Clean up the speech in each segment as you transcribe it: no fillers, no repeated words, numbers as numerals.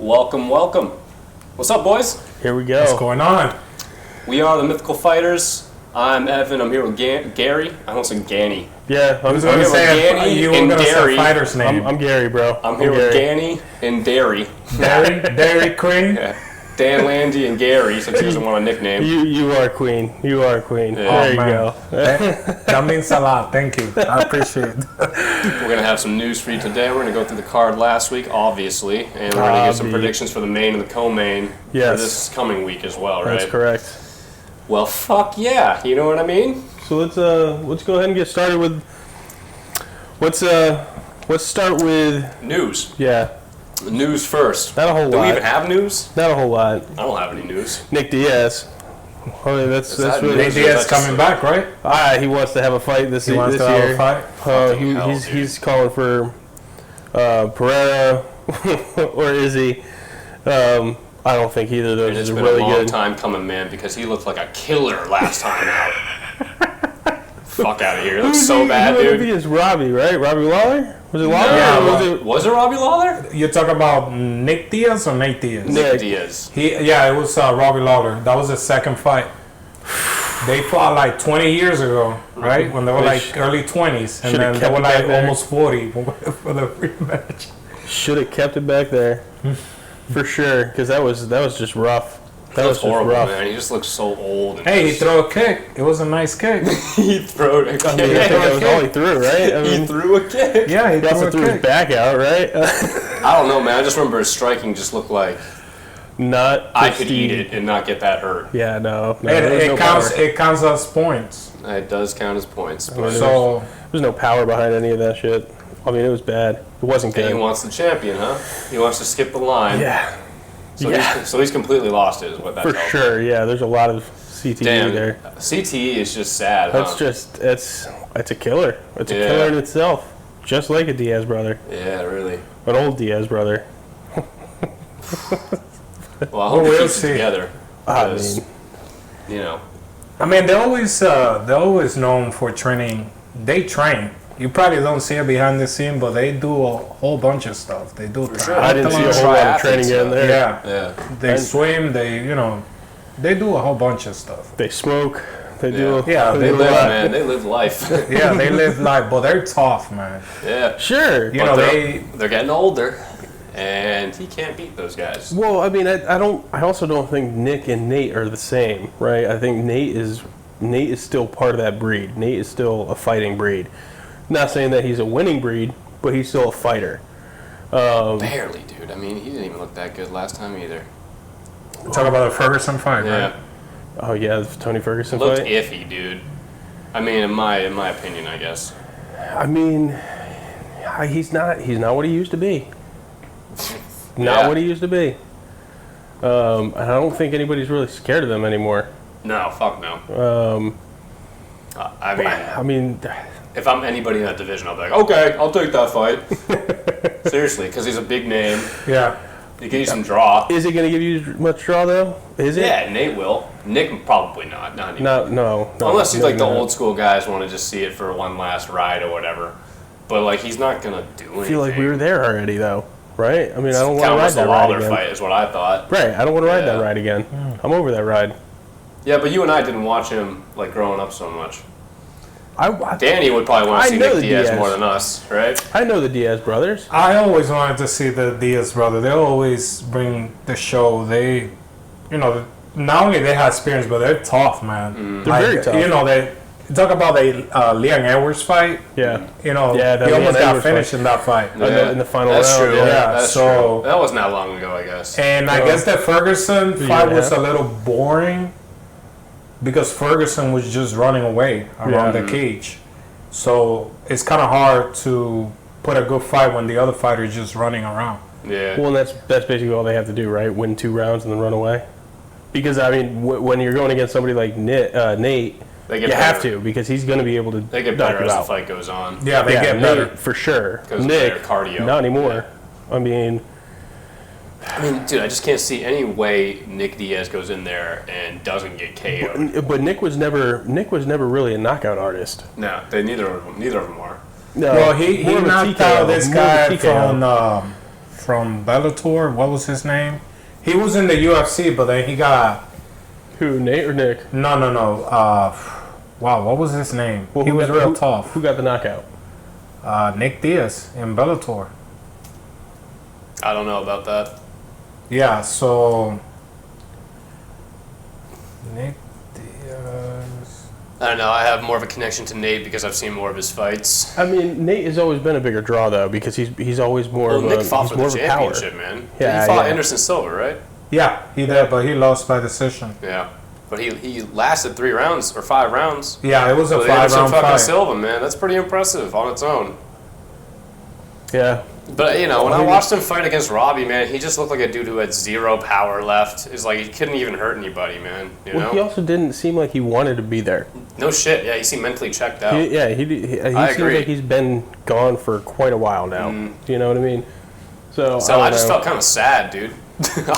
Welcome, welcome. What's up, boys? Here we go. What's going on? We are the Mythical Fighters. I'm Evan. I'm here with Gary. I almost said Ganny. Yeah, I was going to say you were going to say a fighter's name. I'm Gary, bro. I'm here with Ganny and Derry. Dairy Queen? Yeah. Dan, Landy, and Gary, since he doesn't want a nickname. You are queen. You are queen. Yeah. There you go. That means a lot. Thank you. I appreciate it. We're going to have some news for you today. We're going to go through the card last week, obviously, and we're going to give some predictions for the main and the co-main for this coming week as well, right? That's correct. Well, fuck yeah. You know what I mean? So let's go ahead and get started with let's start with news. Yeah. News first. Not a whole lot. Do we even have news? Not a whole lot. I don't have any news. Nick Diaz. I mean, that's really Nick Diaz coming back, right? He wants to have a fight this year. Have a fight? He's calling for Pereira or Izzy. I don't think either of those It's are been really a long good. time coming, man, because he looked like a killer last time out. Fuck out of here. It looks so bad, dude. Maybe it's Robbie, right? Robbie Lawler? Was it Lawler? Yeah, was it Robbie Lawler? You're talking about Nick Diaz or Nate Diaz? Nick Diaz. It was Robbie Lawler. That was his second fight. They fought like 20 years ago, right? When they were like early 20s. And then they were like almost 40 for the rematch. Should have kept it back there. For sure, because that was just rough. That was horrible, man. He just looks so old. Hey, he threw a kick. It was a nice kick. He threw a kick. I think that was all he threw, right? I mean, he threw a kick. Yeah, he also threw his back out, right? I don't know, man. I just remember his striking just looked like I could eat it and not get that hurt. Yeah, no. It counts as points. It does count as points. So there's no power behind any of that shit. I mean, it was bad. It wasn't good. And he wants the champion, huh? He wants to skip the line. Yeah. So he's completely lost it, is what that tells me. For sure, yeah. There's a lot of CTE there. CTE is just sad, That's it's a killer. It's a killer in itself. Just like a Diaz brother. Yeah, really. An old Diaz brother. Well, I hope he keeps it together. Because, I mean, they're always known for training. They train. You probably don't see it behind the scene, but they do a whole bunch of stuff. They do. I didn't see a whole lot of training in there. Yeah. They swim. They do a whole bunch of stuff. They smoke. They do. Yeah, they live, man. They live life. Yeah, they live life, but they're tough, man. Yeah. Sure. They're getting older, and he can't beat those guys. Well, I mean, I also don't think Nick and Nate are the same, right? I think Nate is still part of that breed. Nate is still a fighting breed. Not saying that he's a winning breed, but he's still a fighter. Barely, dude. I mean, he didn't even look that good last time either. Talk about the Ferguson fight, right? Oh yeah, the Tony Ferguson fight. Looked fight. Iffy, dude. I mean, in my opinion, I guess. I mean, he's not what he used to be. Not what he used to be. And I don't think anybody's really scared of them anymore. No, fuck no. I mean, if I'm anybody in that division, I'll be like, okay, I'll take that fight. Seriously, because he's a big name. Yeah. He gives you some draw. Is he going to give you much draw, though? Is it? Yeah, Nate will. Nick, probably not. Not anymore. No. Unless he's like the old school guys want to just see it for one last ride or whatever. But, like, he's not going to do anything. I feel like we were there already, though. Right? I mean, I don't want to ride that ride again. Fight is what I thought. Right. I don't want to ride that ride again. I'm over that ride. Yeah, but you and I didn't watch him, like, growing up so much. Danny would probably want to see Nick Diaz more than us, right? I know the Diaz brothers. I always wanted to see the Diaz brothers. They always bring the show. They, not only they have experience, but they're tough, man. They're very tough. They talk about the Leon Edwards fight. Yeah. He almost got finished in that fight. Yeah. In the final round. True. Yeah, that's true. That wasn't that long ago, I guess. And I guess that Ferguson fight was a little boring. Because Ferguson was just running away around the cage. So it's kind of hard to put a good fight when the other fighter is just running around. Yeah. Well, and that's basically all they have to do, right? Win 2 rounds and then run away. Because, I mean, when you're going against somebody like Nate, you have to, because he's going to be able to They get better as the fight goes on. Yeah, they get better. Nate, for sure. Nick, cardio. Not anymore. Yeah. I mean, dude, I just can't see any way Nick Diaz goes in there and doesn't get KO'd. But Nick was never really a knockout artist. No, neither of them are. No, well, he knocked out this guy from from Bellator. What was his name? He was in the UFC, but then he got... Who, Nate or Nick? No. Wow, what was his name? Well, he was real tough. Who got the knockout? Nick Diaz in Bellator. I don't know about that. Yeah, so... Nick Diaz... I don't know. I have more of a connection to Nate because I've seen more of his fights. I mean, Nate has always been a bigger draw, though, because he's always more of a... Nick fought for the power. championship, man. Yeah, he fought Anderson Silva, right? Yeah, he did, but he lost by decision. Yeah. But he lasted 3 rounds or 5 rounds. Yeah, it was a with 5-round fucking fight. Silva, man. That's pretty impressive on its own. Yeah. But, you know, when I watched him fight against Robbie, man, he just looked like a dude who had 0 power left. It's like he couldn't even hurt anybody, man. You know? He also didn't seem like he wanted to be there. No shit. Yeah, he seemed mentally checked out. He seems like he's been gone for quite a while now. You know what I mean? So I just felt kind of sad, dude.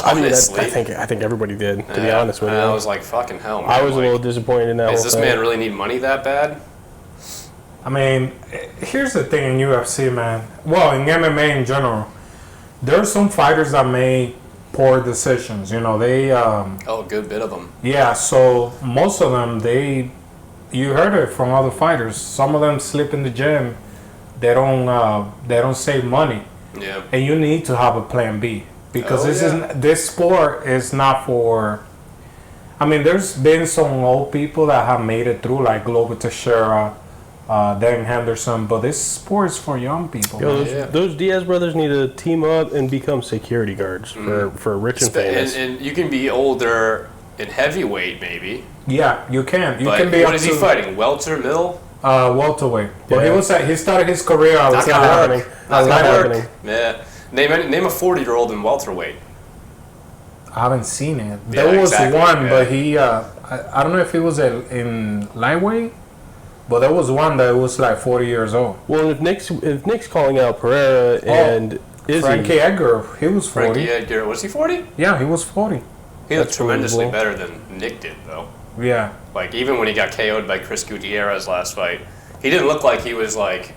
Honestly. I think everybody did, to be honest with you. I was like, fucking hell, man. I was a little disappointed in that whole Does this man really need money that bad? I mean, here's the thing in UFC, man. Well, in MMA in general, there are some fighters that make poor decisions. You know, they... a good bit of them. Yeah, so most of them, you heard it from other fighters. Some of them sleep in the gym. They don't save money. Yeah. And you need to have a plan B. Because this sport is not for... I mean, there's been some old people that have made it through, like Glover Teixeira, Dan Henderson, but this sport is for young people. Those Diaz brothers need to team up and become security guards for rich and famous. And you can be older in heavyweight, maybe. Yeah, you can. You but can be. What is he fighting? Welter, middle? Welterweight. But he started his career out Not happening. Not happening. Yeah. Name a 40-year-old in welterweight. I haven't seen it. There was one, but he. I don't know if he was in lightweight. But there was one that was like 40 years old. Well, if Nick's calling out Pereira and Izzy, Frankie Edgar, he was 40. Frankie Edgar, was he 40? Yeah, he was 40. He looked tremendously better than Nick did, though. Yeah. Like, even when he got KO'd by Chris Gutierrez last fight, he didn't look like he was, like,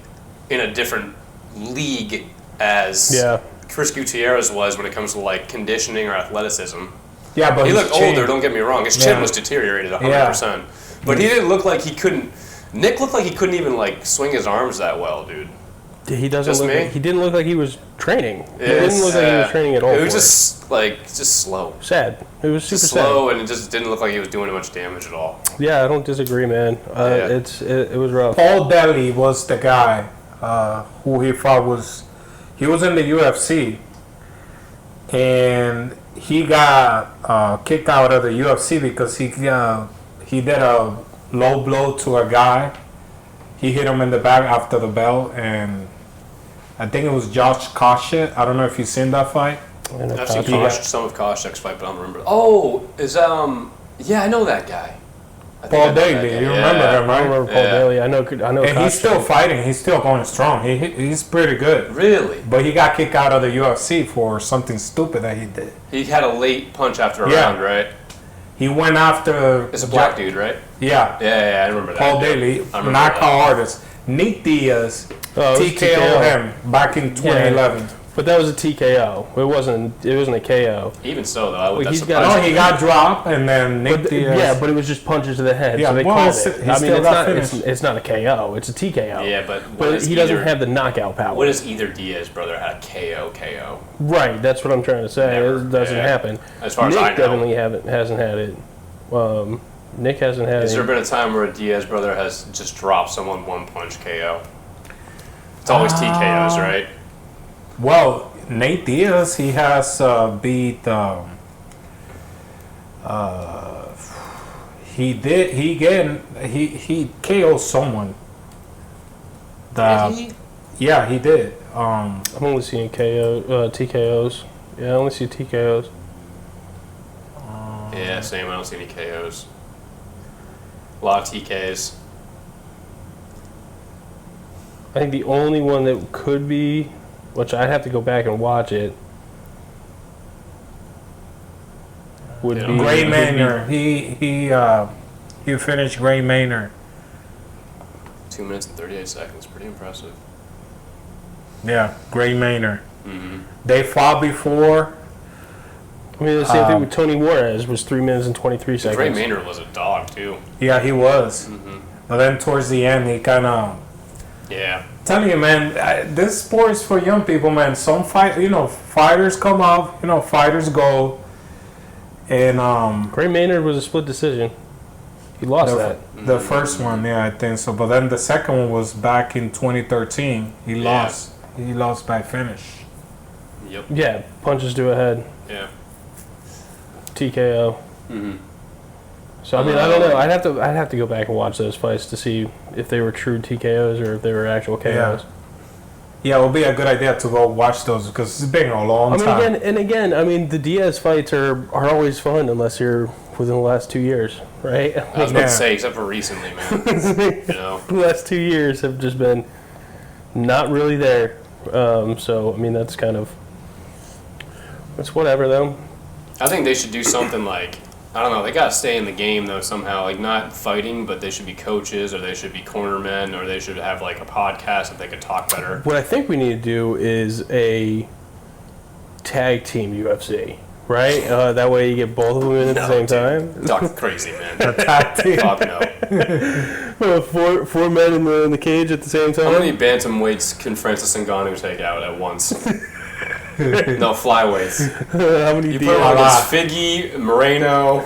in a different league as Chris Gutierrez was when it comes to, like, conditioning or athleticism. Yeah, but he looked older, don't get me wrong. His chin was deteriorated 100%. Yeah. But he didn't look like he couldn't... Nick looked like he couldn't even, like, swing his arms that well, dude. He didn't look like he was training. He didn't look like he was training at all. It was just slow. Sad. It was super slow, sad. And it just didn't look like he was doing much damage at all. Yeah, I don't disagree, man. It was rough. Paul Daly was the guy who he fought he was in the UFC, and he got kicked out of the UFC because he did a low blow to a guy. He hit him in the back after the bell, and I think it was Josh Koscheck. I don't know if you've seen that fight. I've seen some of Koscheck's fight, but I don't remember. Oh, yeah, I know that guy. Paul Daly, you remember him, right? I remember Paul Daly. I know. And he's still fighting. He's still going strong. He's pretty good. Really? But he got kicked out of the UFC for something stupid that he did. He had a late punch after a round, right? He went after... It's a black dude, right? Yeah. Yeah, I remember that. Paul Daly, knockout artist. Nick Diaz, TKO him back in 2011. Yeah. But that was a TKO. It wasn't a KO. Even so, though, he got dropped, and then Nick Diaz... Yeah, but it was just punches to the head, so they called it. I mean, it's not a KO. It's a TKO. Yeah, but he doesn't have the knockout power. What if either Diaz brother had a KO? Right, that's what I'm trying to say. It doesn't happen. As far as I know. Nick definitely hasn't had it. Nick hasn't had it. Has there been a time where a Diaz brother has just dropped someone one punch KO? It's always TKOs, right? Well, Nate Diaz, he has beat. He KO'd someone. Did he? Yeah, he did. I'm only seeing TKOs. Yeah, I only see TKOs. Yeah, same. I don't see any KOs. A lot of TKs. I think the only one that could be, which I'd have to go back and watch it, would be Gray Maynard. He finished Gray Maynard. 2 minutes and 38 seconds. Pretty impressive. Yeah, Gray Maynard. Mm-hmm. They fought before. I mean, the same thing with Tony Juarez was 3 minutes and 23 seconds. Gray Maynard was a dog too. Yeah, he was. But then towards the end, he kind of. Yeah. Telling you, man, this sport is for young people, man. Some fighters come up, fighters go, and Gray Maynard was a split decision. He lost the first one, yeah, I think so. But then the second one was back in 2013. He lost. He lost by finish. Yep. Yeah, punches to a head. Yeah. TKO. So I mean, I don't know. I'd have to go back and watch those fights to see if they were true TKOs or if they were actual KOs. Yeah, it would be a good idea to go watch those because it's been a long time. Again, I mean, the Diaz fights are always fun unless you're within the last 2 years, right? I was about to say, except for recently, man. The last 2 years have just been not really there. So I mean, that's whatever though. I think they should do something like, I don't know, they got to stay in the game though somehow, like not fighting, but they should be coaches or they should be cornermen or they should have like a podcast that they could talk better. What I think we need to do is a tag team UFC, right? That way you get both of them in at the same time. Talk crazy, man. A tag team. Fuck no. Four men in the cage at the same time. How many bantamweights can Francis Ngannou take out at once? No, flyweights. How many you put him against Figgy, Moreno,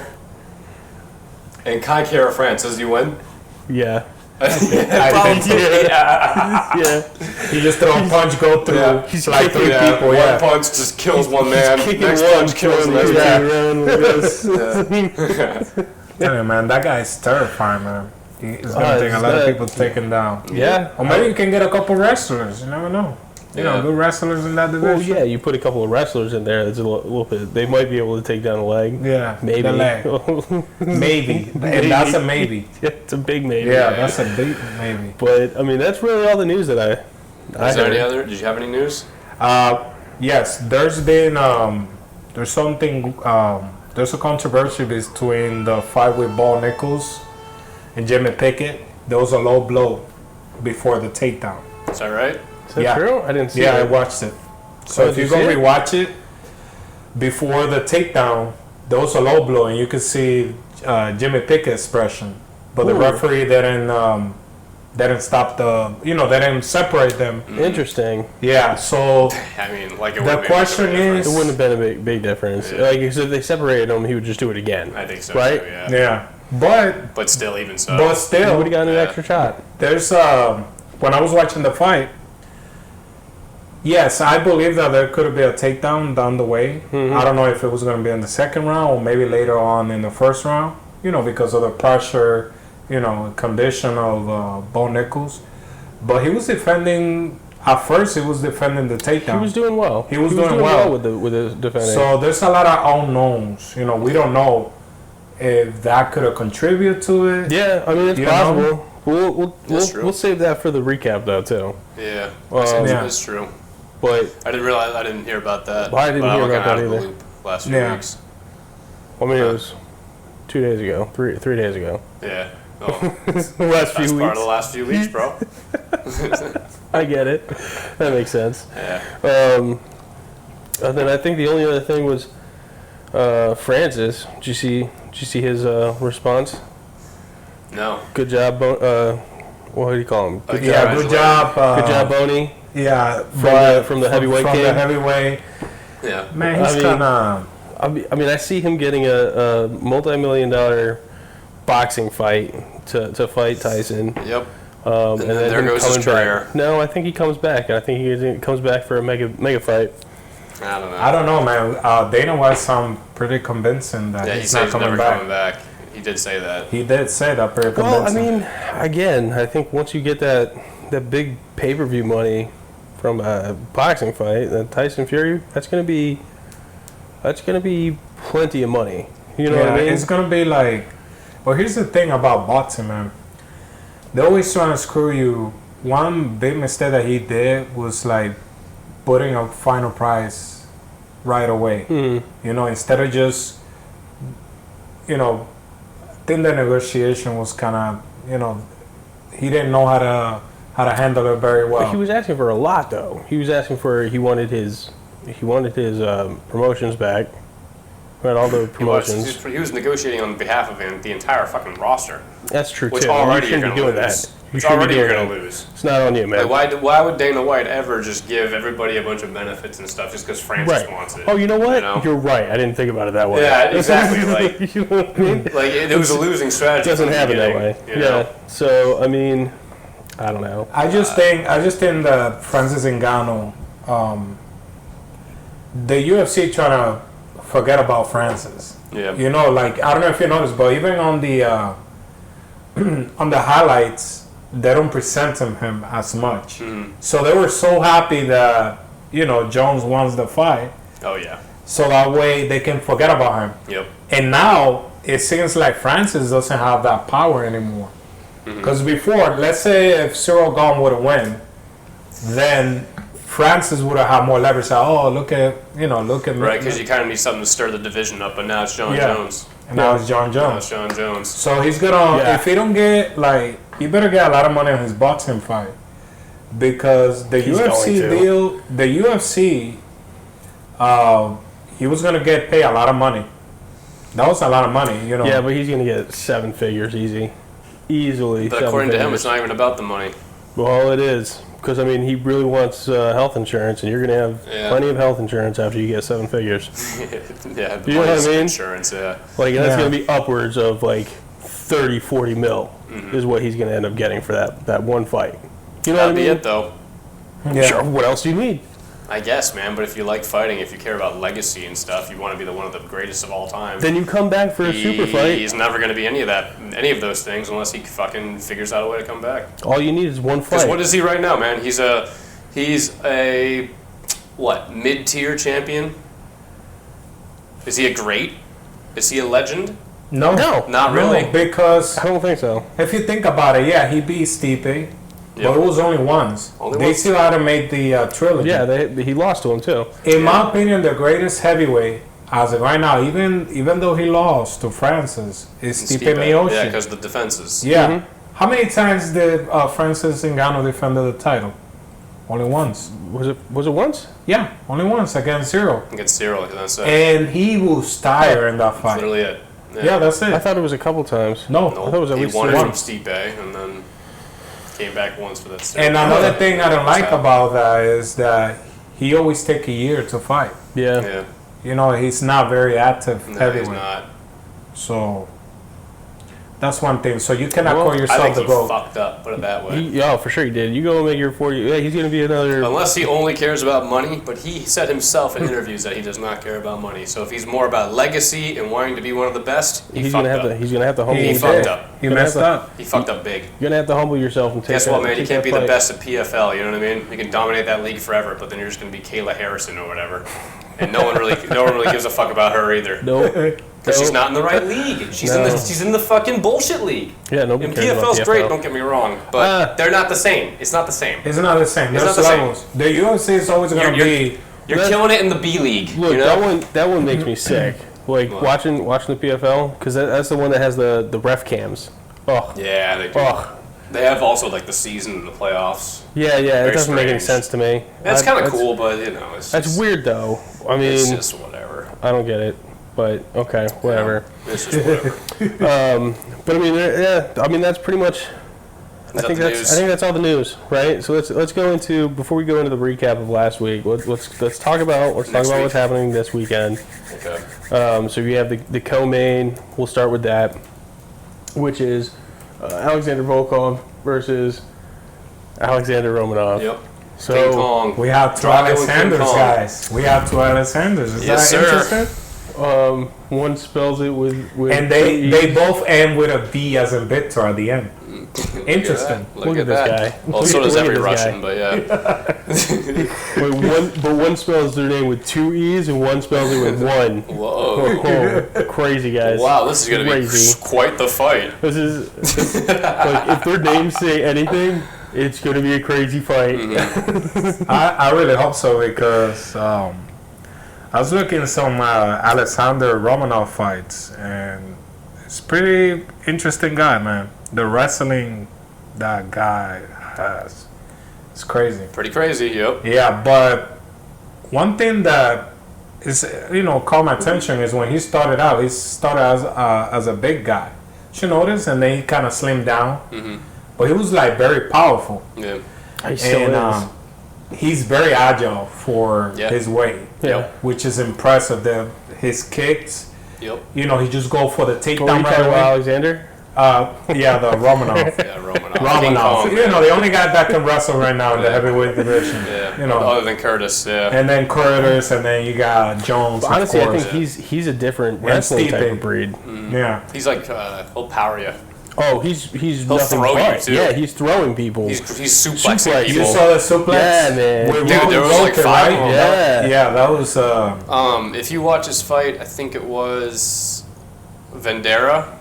and Kai Kara France. Does he win? Yeah. Probably. Yeah. You just throw a punch, go through. Yeah. He's like kicking 3 people. One punch just kills one man. Next punch kills the next man. Yeah, man, that guy's terrifying, man. He's gonna take a lot of people taken down. Yeah. Or maybe you can get a couple wrestlers. You never know. You know, good wrestlers in that division. Well, yeah, you put a couple of wrestlers in there. That's a little bit. They might be able to take down a leg. Yeah, maybe. The leg. Maybe. And that's a maybe. Yeah, it's a big maybe. Yeah, that's a big maybe. But I mean, that's really all the news that I Is there any other? Did you have any news? Yes, there's been there's something there's a controversy between the fight with Bo Nichols and Jimmy Pickett. There was a low blow before the takedown. Is that right? Is that true? I didn't see it. Yeah, I watched it. So if you go rewatch it, before the takedown, there was a low blow, and you could see Jimmy Pickett's expression. But the referee didn't stop they didn't separate them. Interesting. Yeah, so I mean, like it the question is, it wouldn't have been a big difference. Yeah. Like if they separated him, he would just do it again. I think so. Right? Too, yeah. Yeah, But still, even so. but still, He would have gotten an extra shot. there's when I was watching the fight. Yes, I believe that there could be a takedown down the way. I don't know if it was going to be in the second round or maybe later on in the first round. Because of the pressure, condition of Bo Nichols. But he was defending. At first, he was defending the takedown. He was doing well. He was doing well with the defending. So there's a lot of unknowns. We don't know if that could have contributed to it. Yeah, I mean it's possible. We'll save that for the recap though too. Yeah, yeah. That's true. But I didn't hear about that. I didn't hear about that either. The loop last few weeks. I mean, it was 2 days ago, three days ago. Yeah. Oh, the last few weeks. Part of the last few weeks, bro. I get it. That makes sense. Yeah. And then I think the only other thing was Francis. Did you see his response? No. Good job. What do you call him? Good job. Good job, Boney. Yeah, from the heavyweight game. From the heavyweight. Yeah. Man, he's kind of. I mean, I see him getting a multi-million-dollar boxing fight to fight Tyson. Yep. And then there goes his career. No, I think he comes back. I think he comes back for a mega fight. I don't know, man. Dana White sounded pretty convincing that he's not coming back. He did say that. He did say that pretty convincing. Well, I mean, again, I think once you get that big pay-per-view money from a boxing fight, that Tyson Fury, that's gonna be plenty of money. You know what I mean? It's gonna be like. Well, here's the thing about boxing, man. They always trying to screw you. One big mistake that he did was like putting a final price right away. Instead of just, I think the negotiation was kind of, he didn't know how to handle it very well. He was asking for a lot, though. He wanted his he wanted his promotions back. Right, all the promotions. He was negotiating on behalf of the entire fucking roster. That's true, which too. already you you're shouldn't going be to doing lose. that. Which already you're going to lose. It's not on you, man. Like, why would Dana White ever just give everybody a bunch of benefits and stuff just because Francis wants it? Oh, you know what? You're right. I didn't think about it that way. Yeah, exactly. Like, you know what I mean? Like it was a losing strategy. It doesn't happen that way. You know? Yeah. So, I mean, I don't know. I just think that Francis Ngannou, the UFC trying to forget about Francis. Yeah. You know, like, I don't know if you noticed, but even on the on the highlights, they don't present him as much. Mm-hmm. So they were so happy that, you know, Jones wants the fight. Oh yeah. So that way they can forget about him. Yep. And now it seems like Francis doesn't have that power anymore. Because before, let's say if Cyril Gane would have won, then Francis would have had more leverage. Say, oh, look at me. Right, because you kind of need something to stir the division up, but now it's John Jones. And now it's John Jones. Now it's John Jones. So he's gonna, if he don't get, like, he better get a lot of money on his boxing fight. Because the UFC deal, he was gonna get paid a lot of money. That was a lot of money, you know. Yeah, but he's gonna get 7 figures easily. But according to him, it's not even about the money. Well, it is. Because, I mean, he really wants health insurance, and you're going to have plenty of health insurance after you get 7 figures. Yeah, you know what I mean? Insurance, yeah. Like, that's going to be upwards of, like, 30, 40 mil is what he's going to end up getting for that one fight. You know what I mean? That'd be it, though. Yeah. Sure, what else do you need? I guess, man, but if you like fighting, if you care about legacy and stuff, you want to be one of the greatest of all time. Then you come back for a super fight. He's never going to be any of those things unless he fucking figures out a way to come back. All you need is one fight. Because what is he right now, man? He's a what, mid-tier champion? Is he a great? Is he a legend? No. Not really. No, because I don't think so. If you think about it, yeah, he beat Stipe. But it was only once. They still hadn't made the trilogy. Yeah, he lost to him too. In my opinion, the greatest heavyweight as of right now, even though he lost to Francis, is Stipe Miocic. Yeah, because the defenses. Yeah. Mm-hmm. How many times did Francis Ngannou defend the title? Only once. Was it once? Yeah, only once against Cyril. Against Cyril, that's it. And he was tired in that fight. That's literally it. Yeah, that's it. I thought it was a couple times. No, I thought it was at least he won it from once. Stipe, and then came back once for that. And another thing I don't like about that is that he always take a year to fight. Yeah. You know, he's not very active heavyweight. He's not. So that's one thing. So you cannot call I yourself think the he GOAT. fucked up, put it that way. Yeah, for sure he did. You go and make your 40. Yeah, he's going to be another. Unless he only cares about money, but he said himself in interviews that he does not care about money. So if he's more about legacy and wanting to be one of the best, he's going to have to. He's going to have to humble. He fucked up. He messed up. He fucked up big. You're going to have to humble yourself and take. Guess what, man? You can't be the fight. best at PFL. You know what I mean? You can dominate that league forever, but then you're just going to be Kayla Harrison or whatever, and no one really gives a fuck about her either. Nope. Because she's not in the right league. She's in the fucking bullshit league. Yeah, nobody And cares about PFL's great, don't get me wrong, but they're not the same. It's not the same. It's not the same. It's There's not the same. levels. The UFC is always going to be. You're killing it in the B league. Look, you know? that one makes me sick. Like watching the PFL, because that's the one that has the ref cams. Oh. Yeah, they do. Oh. They have also like the season and the playoffs. Yeah, it doesn't make any sense to me. That's kind of cool, but you know, that's weird though. I mean, it's just whatever. I don't get it, but okay, whatever. Yeah, it's just whatever. But I mean, I mean that's pretty much. I think that's all the news, right? So let's go into, before we go into the recap of last week. Let's talk about what's happening this weekend. Okay. So you have the co-main. We'll start with that, which is Alexander Volkov versus Alexander Romanov. Yep. So King Kong. We have two Alexanders, guys. We have two Alexanders. Is Yes, that sir. interesting? One spells it with and they both end with a B as in Victor at the end. Interesting. Look at this guy. Well, so does Look at every this Russian, guy. but yeah. But one spells their name with 2 E's and one spells it with 1. Whoa. Oh, crazy, guys. Wow, this is going to be quite the fight. This is like, if their names say anything, it's going to be a crazy fight. Mm-hmm. I really hope so, because I was looking at some Alexander Romanov fights, and it's pretty interesting guy, man. The wrestling that guy has, it's crazy. Pretty crazy, yep. Yeah, but one thing that is, caught my attention is when he started out. He started as a big guy. Did you notice? And then he kind of slimmed down. Mm-hmm. But he was like very powerful. Yeah. He still is. He's very agile for his weight. Yeah. Which is impressive. His kicks. Yep. He just go for the takedown right away. Alexander? Yeah, the Romanov. Romanov. The only guy that can wrestle right now in the heavyweight division. Yeah. Other than Curtis, yeah. And then Curtis, and then you got Jones. But honestly, of course. I think he's a different wrestling type of breed. Yeah. He's like, he'll power you. Oh, he's He'll nothing throw but. you, too. Yeah, he's throwing people. He's suplexing people. You saw the suplex? Yeah, man. With Dude, there was like 5 right? of them. Yeah. Yeah, that was... If you watch his fight, I think it was Vandera.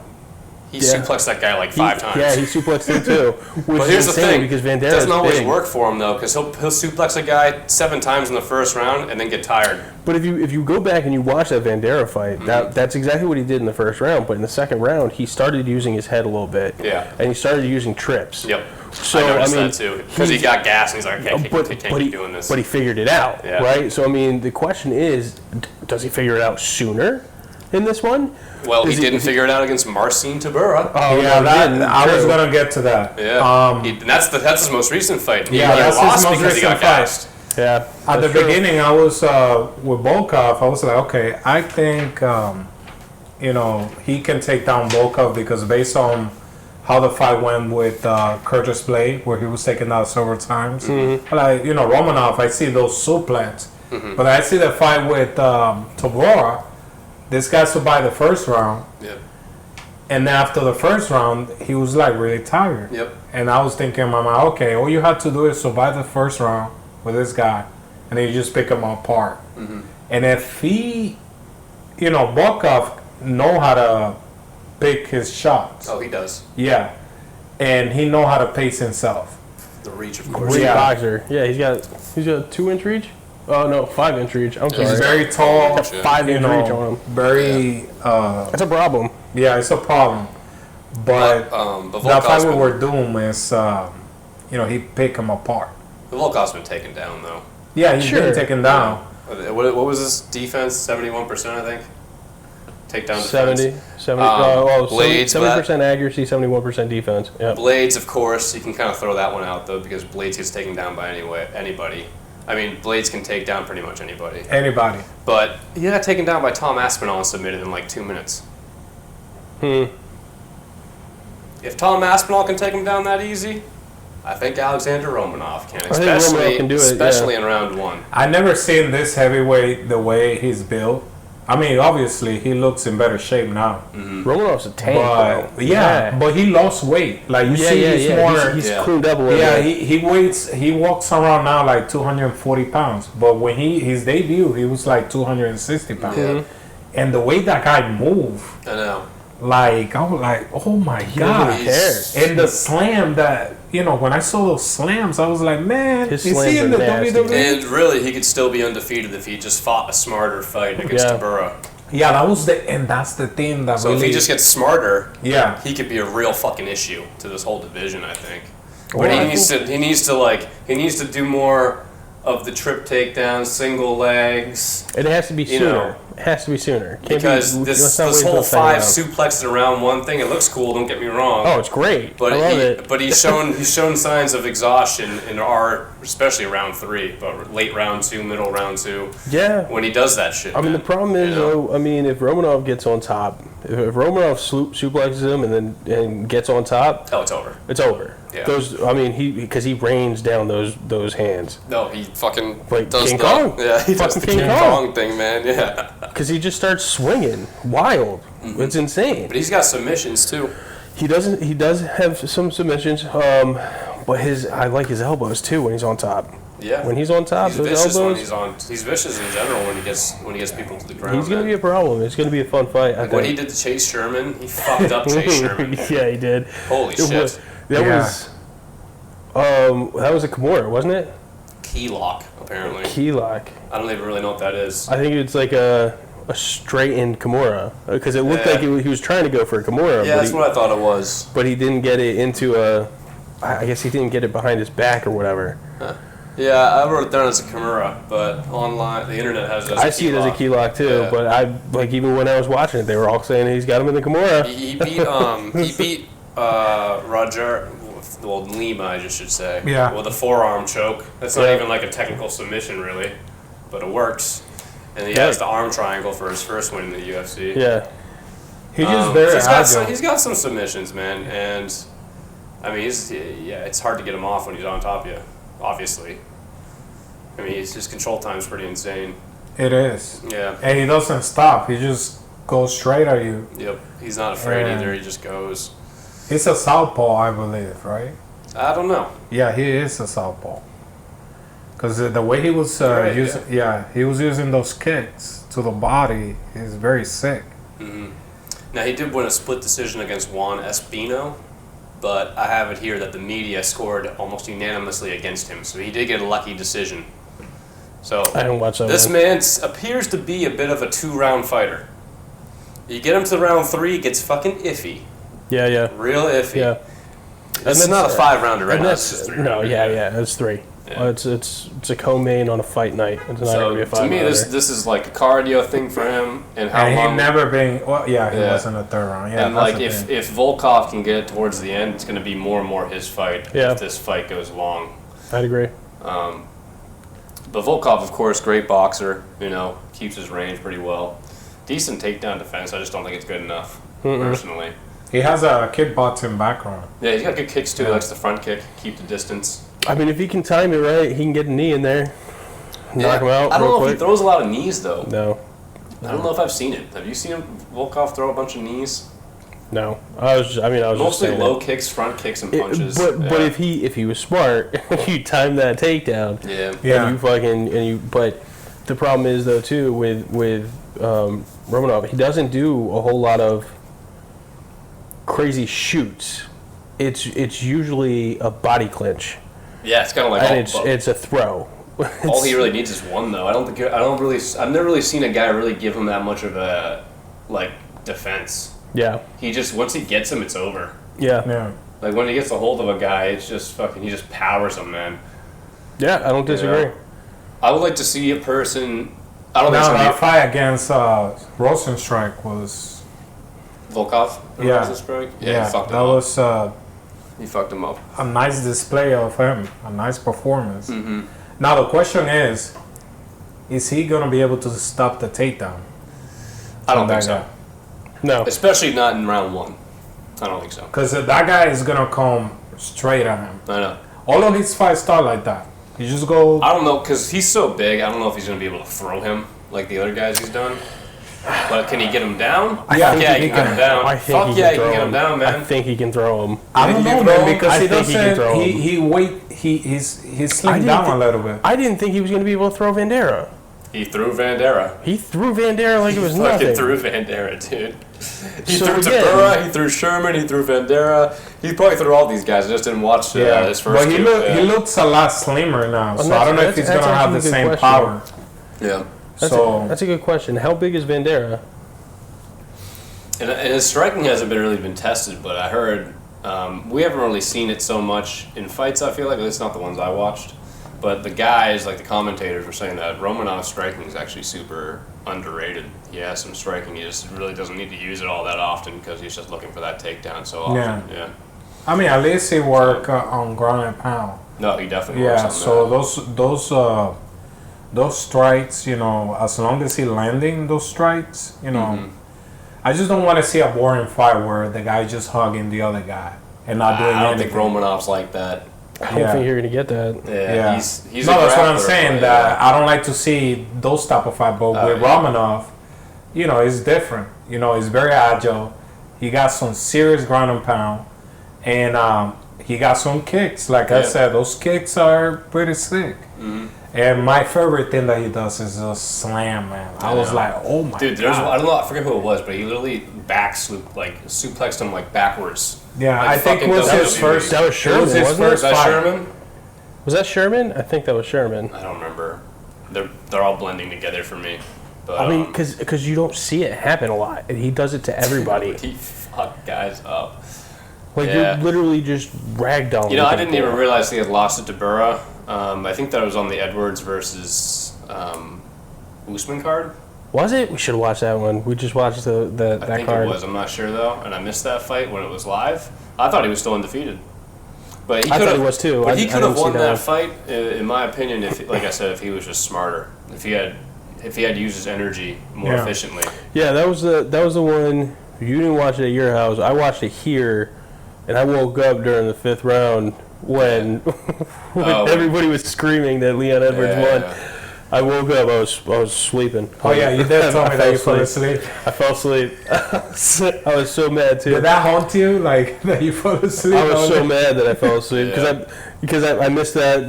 He suplexed that guy like 5 times. Yeah, he suplexed him too. Which But here's is the insane thing: because Vandera doesn't always big. work for him though, because he'll suplex a guy 7 times in the first round and then get tired. But if you go back and you watch that Vandera fight, that's exactly what he did in the first round. But in the second round, he started using his head a little bit. Yeah. And he started using trips. Yep. So I noticed that too, because he got gas and he's like, I can't keep doing this. But he figured it out, right? So I mean, the question is, does he figure it out sooner in this one? Well, he didn't figure it out against Marcin Tibura. Oh, yeah, I was going to get to that. Yeah. That's his most recent fight. He that's lost his most because he got recent gassed. Yeah. At the beginning, I was with Volkov. I was like, okay, I think he can take down Volkov because based on how the fight went with Curtis Blade, where he was taken out several times. Mm-hmm. Like Romanov, I see those suplex, but I see the fight with Tibura. This guy survived the first round. Yep. And then after the first round, he was like really tired. Yep. And I was thinking in my mind, okay, all you had to do is survive the first round with this guy, and then you just pick him apart. Mm-hmm. And if he, Volkov know how to pick his shots. Oh, he does. Yeah. And he know how to pace himself. The reach, of course. Great boxer. Yeah, he's got 2-inch reach. Oh no, 5-inch reach. I'm sorry. He's very tall. 5-inch reach on him. Very. That's a problem. Yeah, it's a problem. But that fight with Werdum is, he pick him apart. Volkov's been taken down though. Yeah, he's been taken down. What was his defense? 71%, I think. Takedown 70, defense. 70% accuracy, 71% defense. Yep. Blades, of course, you can kind of throw that one out though because Blades gets taken down by anybody. I mean, Blades can take down pretty much anybody. Anybody. But he got taken down by Tom Aspinall and submitted in like 2 minutes. If Tom Aspinall can take him down that easy, I think Alexander Romanov can, especially in round 1. I never seen this heavyweight the way he's built. I mean, obviously, he looks in better shape now. Mm-hmm. Romanov's a tank, bro. But he lost weight. Like, you see, he's more... He's cleaned up a little bit. He walks around now like 240 pounds. But when his debut, he was like 260 pounds. Yeah. And the way that guy moved... I know. Like, I was like, oh my God. And the slam that... when I saw those slams, I was like, man, is he in the WWE? And really, he could still be undefeated if he just fought a smarter fight against Tibura. Yeah, that's the thing that So if he just gets smarter, he could be a real fucking issue to this whole division, I think. But he needs to do more of the trip takedowns, single legs. It has to be sooner. It has to be sooner. Because this whole 5 suplexes around 1 thing, it looks cool, don't get me wrong. Oh, it's great. But I love it. But he's shown signs of exhaustion especially round 3, but late round 2, middle round 2. Yeah. When he does that shit. I mean, the problem is, if Romanov gets on top, if Romanov suplexes him and gets on top, it's over. It's over. Yeah. Because he rains down those hands. No, he fucking does King Kong. Yeah, he does the King Kong thing, man. Yeah. Because he just starts swinging wild. Mm-hmm. It's insane. But he's got submissions too. He does have some submissions. But I like his elbows too when he's on top. Yeah. When he's on top, he's vicious elbows. He's vicious in general when he gets people to the ground. He's gonna be a problem. It's gonna be a fun fight. Like what he did to Chase Sherman, he fucked up Chase Sherman. Yeah, he did. Holy shit. That was a Kimura, wasn't it? Key lock, apparently. Key lock. I don't even really know what that is. I think it's like a straightened Kimura because it looked like he was trying to go for a Kimura. Yeah, that's what I thought it was. But he didn't get it into I guess he didn't get it behind his back or whatever. Huh. Yeah, I wrote it down as a Kimura, but online, the internet has it as a I see it as a key lock too, Yeah. but I like even when I was watching it, they were all saying he's got him in the Kimura. He beat Roger, well, Lima, I just should say. Yeah. With a forearm choke. That's not Yeah. even like a technical submission, really, but it works. And he Yeah. has the arm triangle for his first win in the UFC. Yeah, He's just very agile. He's got some submissions, man, and I mean, it's hard to get him off when he's on top of you, obviously. I mean, his control time's pretty insane. It is. Yeah. And he doesn't stop. He just goes straight at you. Yep. He's not afraid Yeah. either. He just goes. He's a southpaw, I believe, right? I don't know. Yeah, he is a southpaw. Because the way he was Right, using, he was using those kicks to the body. He's very sick. Now, he did win a split decision against Juan Espino, but I have it here that the media scored almost unanimously against him, so he did get a lucky decision. So I didn't watch that this one. man appears to be a bit of a 2-round fighter. You get him to round 3, it gets fucking iffy. Yeah, Real iffy. yeah. That's And not a that's- 5-rounder right And now. that's It's just 3 no, rounder. it's 3. Yeah. It's a co-main on a fight night. It's not gonna be a So five. to me, this is like a cardio thing for him, and how And long. he never been. Well, he Yeah. was in the third round. Yeah, And that's like the if thing. if Volkov can get it towards the end, it's going to be more and more his fight. Yeah. If this fight goes long. I'd agree. But Volkov, of course, great boxer. You know, keeps his range pretty well. Decent takedown defense. I just don't think it's good enough personally. He has a kickboxing background. Yeah, he's got good kicks too. He likes the front kick, keep the distance. I mean, if he can time it right, he can get a knee in there, knock him out I don't real know if quick. he throws a lot of knees though. No, I don't know if I've seen it. Have you seen him, Volkov throw a bunch of knees? no. I was just Mostly saying low it. kicks, front kicks, and punches. But if he was smart, you time that takedown. yeah. Yeah. And you But the problem is though too with Romanov, he doesn't do a whole lot of crazy shoots. It's usually a body clinch, Yeah, it's kind of like and it's a throw. all he really needs is one though. I've never really seen a guy really give him that much of a like defense. Yeah, He just once he gets him, it's over. yeah, Yeah. Like when he gets a hold of a guy, it's just fucking. He just powers him, man. yeah. I don't disagree. Yeah. I would like to see a person. I don't No, think that it's fight against Rosenstrike was. Volkov. Yeah. Yeah, he fucked him that up. was He fucked him up. a nice display of him, a nice performance. Mm-hmm. Now the question is he going to be able to stop the takedown? I don't from think that so. guy? No, Especially not in round 1. I don't think so. Because that guy is going to come straight at him. I know. All of his fights start like that. You just go. I don't know because he's so big. I don't know if he's going to be able to throw him like the other guys he's done. But can he get him down? Yeah, Fuck yeah, he can get him down. I think Fuck he yeah, can he can throw get him down, I man. think he can throw him. I don't You know, can man, throw him? because I he think he can doesn't. throw him. He I slimmed didn't down thi- a little bit. I didn't think he was going to be able to throw Vandera. He threw Vandera. He threw Vandera like it was Fucking nothing. threw Vandera, dude. He So threw again- Tabura, he threw Sherman, he threw Vandera. He probably threw all these guys. I just didn't watch his first but he two. he looks a lot slimmer now, so that's- I don't know if that's- he's gonna that's have the actually a same good power. Yeah. That's a good question. How big is Vandera? And his striking hasn't really been tested, but I heard we haven't really seen it so much in fights. I feel like at least not the ones I watched. But the guys, like the commentators, were saying that Romanov's striking is actually super underrated. He has some striking. He just really doesn't need to use it all that often because he's just looking for that takedown so often. Yeah. I mean, at least he work on ground and pound. No, he definitely works Yeah, on so those strikes, you know, as long as he landing those strikes, you know, Mm-hmm. I just don't want to see a boring fight where the guy just hugging the other guy and not doing I don't think anything. Romanov's like that. I don't Yeah. think you're going to get that. Yeah, he's no, a that's what I'm grappler, saying. but, That yeah. I don't like to see those type of fight. But with yeah. Romanov, you know, it's different. You know, he's very agile. He got some serious ground and pound, and he got some kicks. Like I Yeah. said, those kicks are pretty sick. Mm-hmm. And my favorite thing that he does is a slam, man. I was know. like, oh my Dude, there's I god. don't know, I forget who it was, but he literally suplexed him like backwards. Yeah, Like I think it fucking was his WWE. first. That was Sherman, It was his wasn't it? first Was that fight. Sherman? Was that Sherman? I think that was Sherman. I don't remember. They're all blending together for me. But I mean, because you don't see it happen a lot. And he does it to everybody. he fucked guys up. Like, Yeah. you're literally just ragdolling. You know, I didn't people. even realize he had lost it to Burra. I think that was on the Edwards versus Usman card. Was it? We should have watched that one. We just watched that I think card. it was. I'm not sure though, and I missed that fight when it was live. I thought he was still undefeated, but I thought he was too. But he could have won that one. fight, in my opinion. If, like I said, if he was just smarter, if he had used his energy more efficiently. Yeah, that was the one. You didn't watch it at your house. I watched it here, and I woke up during the 5th round when, everybody was screaming that Leon Edwards won. Yeah. I woke up. I was sleeping. Oh yeah, you did tell me that you fell asleep. I fell asleep. I was so mad too. Did that haunt you? Like that you fell asleep? I was so mad that I fell asleep because I missed that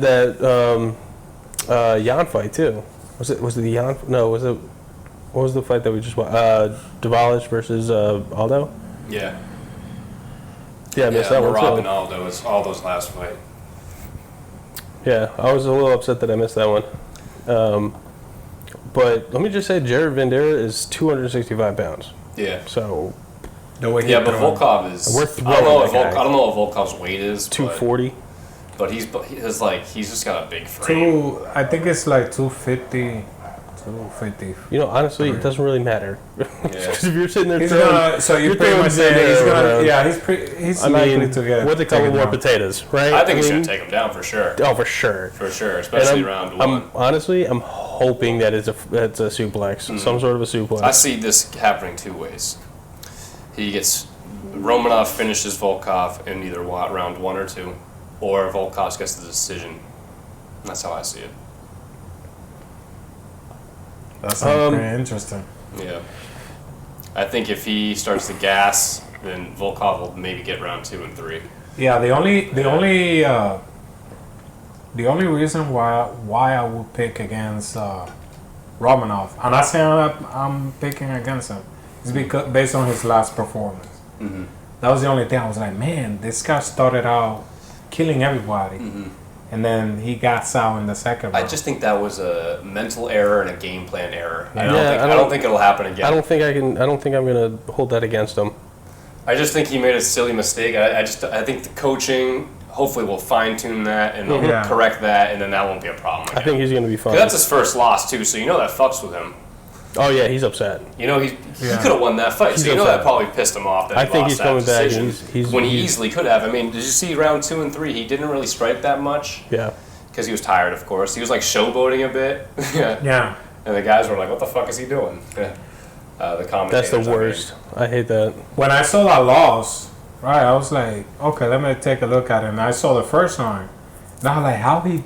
Jan fight too. Was it the Jan? No, was it? What was the fight that we just watched? Dvalishvili versus Aldo. Yeah. Yeah, I missed that one Rob too. and Aldo was Aldo's last fight. Yeah, I was a little upset that I missed that one. But let me just say, Jared Vanderaa is 265 pounds. Yeah. So. The way But Volkov is. We're I don't throwing know what Volkov's weight is. 240. But he's just got a big frame. I think it's like 250. 250. You know, honestly, it doesn't really matter. Because if you're sitting there He's throwing, gonna, so you're pretty much saying he's gonna, he's likely to get. what they call more potatoes, right? I think he's going to take him down for sure. Oh, for sure. For sure, especially round one. I'm hoping that it's a suplex, some sort of a suplex. I see this happening two ways. He gets Romanov finishes Volkov in either round 1 or 2, or Volkov gets the decision. That's how I see it. That's pretty interesting. Yeah. I think if he starts to gas, then Volkov will maybe get round 2 and 3. Yeah, the only reason why I would pick against Romanov, I'm not saying I'm picking against him, is because based on his last performance. Mm-hmm. That was the only thing. I was like, man, this guy started out killing everybody. Mm-hmm. And then he got out in the second round. I just think that was a mental error and a game plan error. Yeah. I don't think it'll happen again. I don't think I'm gonna hold that against him. I just think he made a silly mistake. I think the coaching hopefully will fine tune that and they'll correct that, and then that won't be a problem again. I think he's gonna be fine. That's his first loss too, so you know that fucks with him. Oh yeah, he's upset. You know he could have won that fight, so you know that probably pissed him off. That I he think lost he's that coming back. decision when he easily could have. I mean, did you see round 2 and 3? He didn't really strike that much. Yeah. Because he was tired, of course. He was like showboating a bit. Yeah. And the guys were like, "What the fuck is he doing?" The commentators. That's the worst. I hate that. When I saw that loss, right, I was like, okay, let me take a look at it. And I saw the first one. And I was like, how he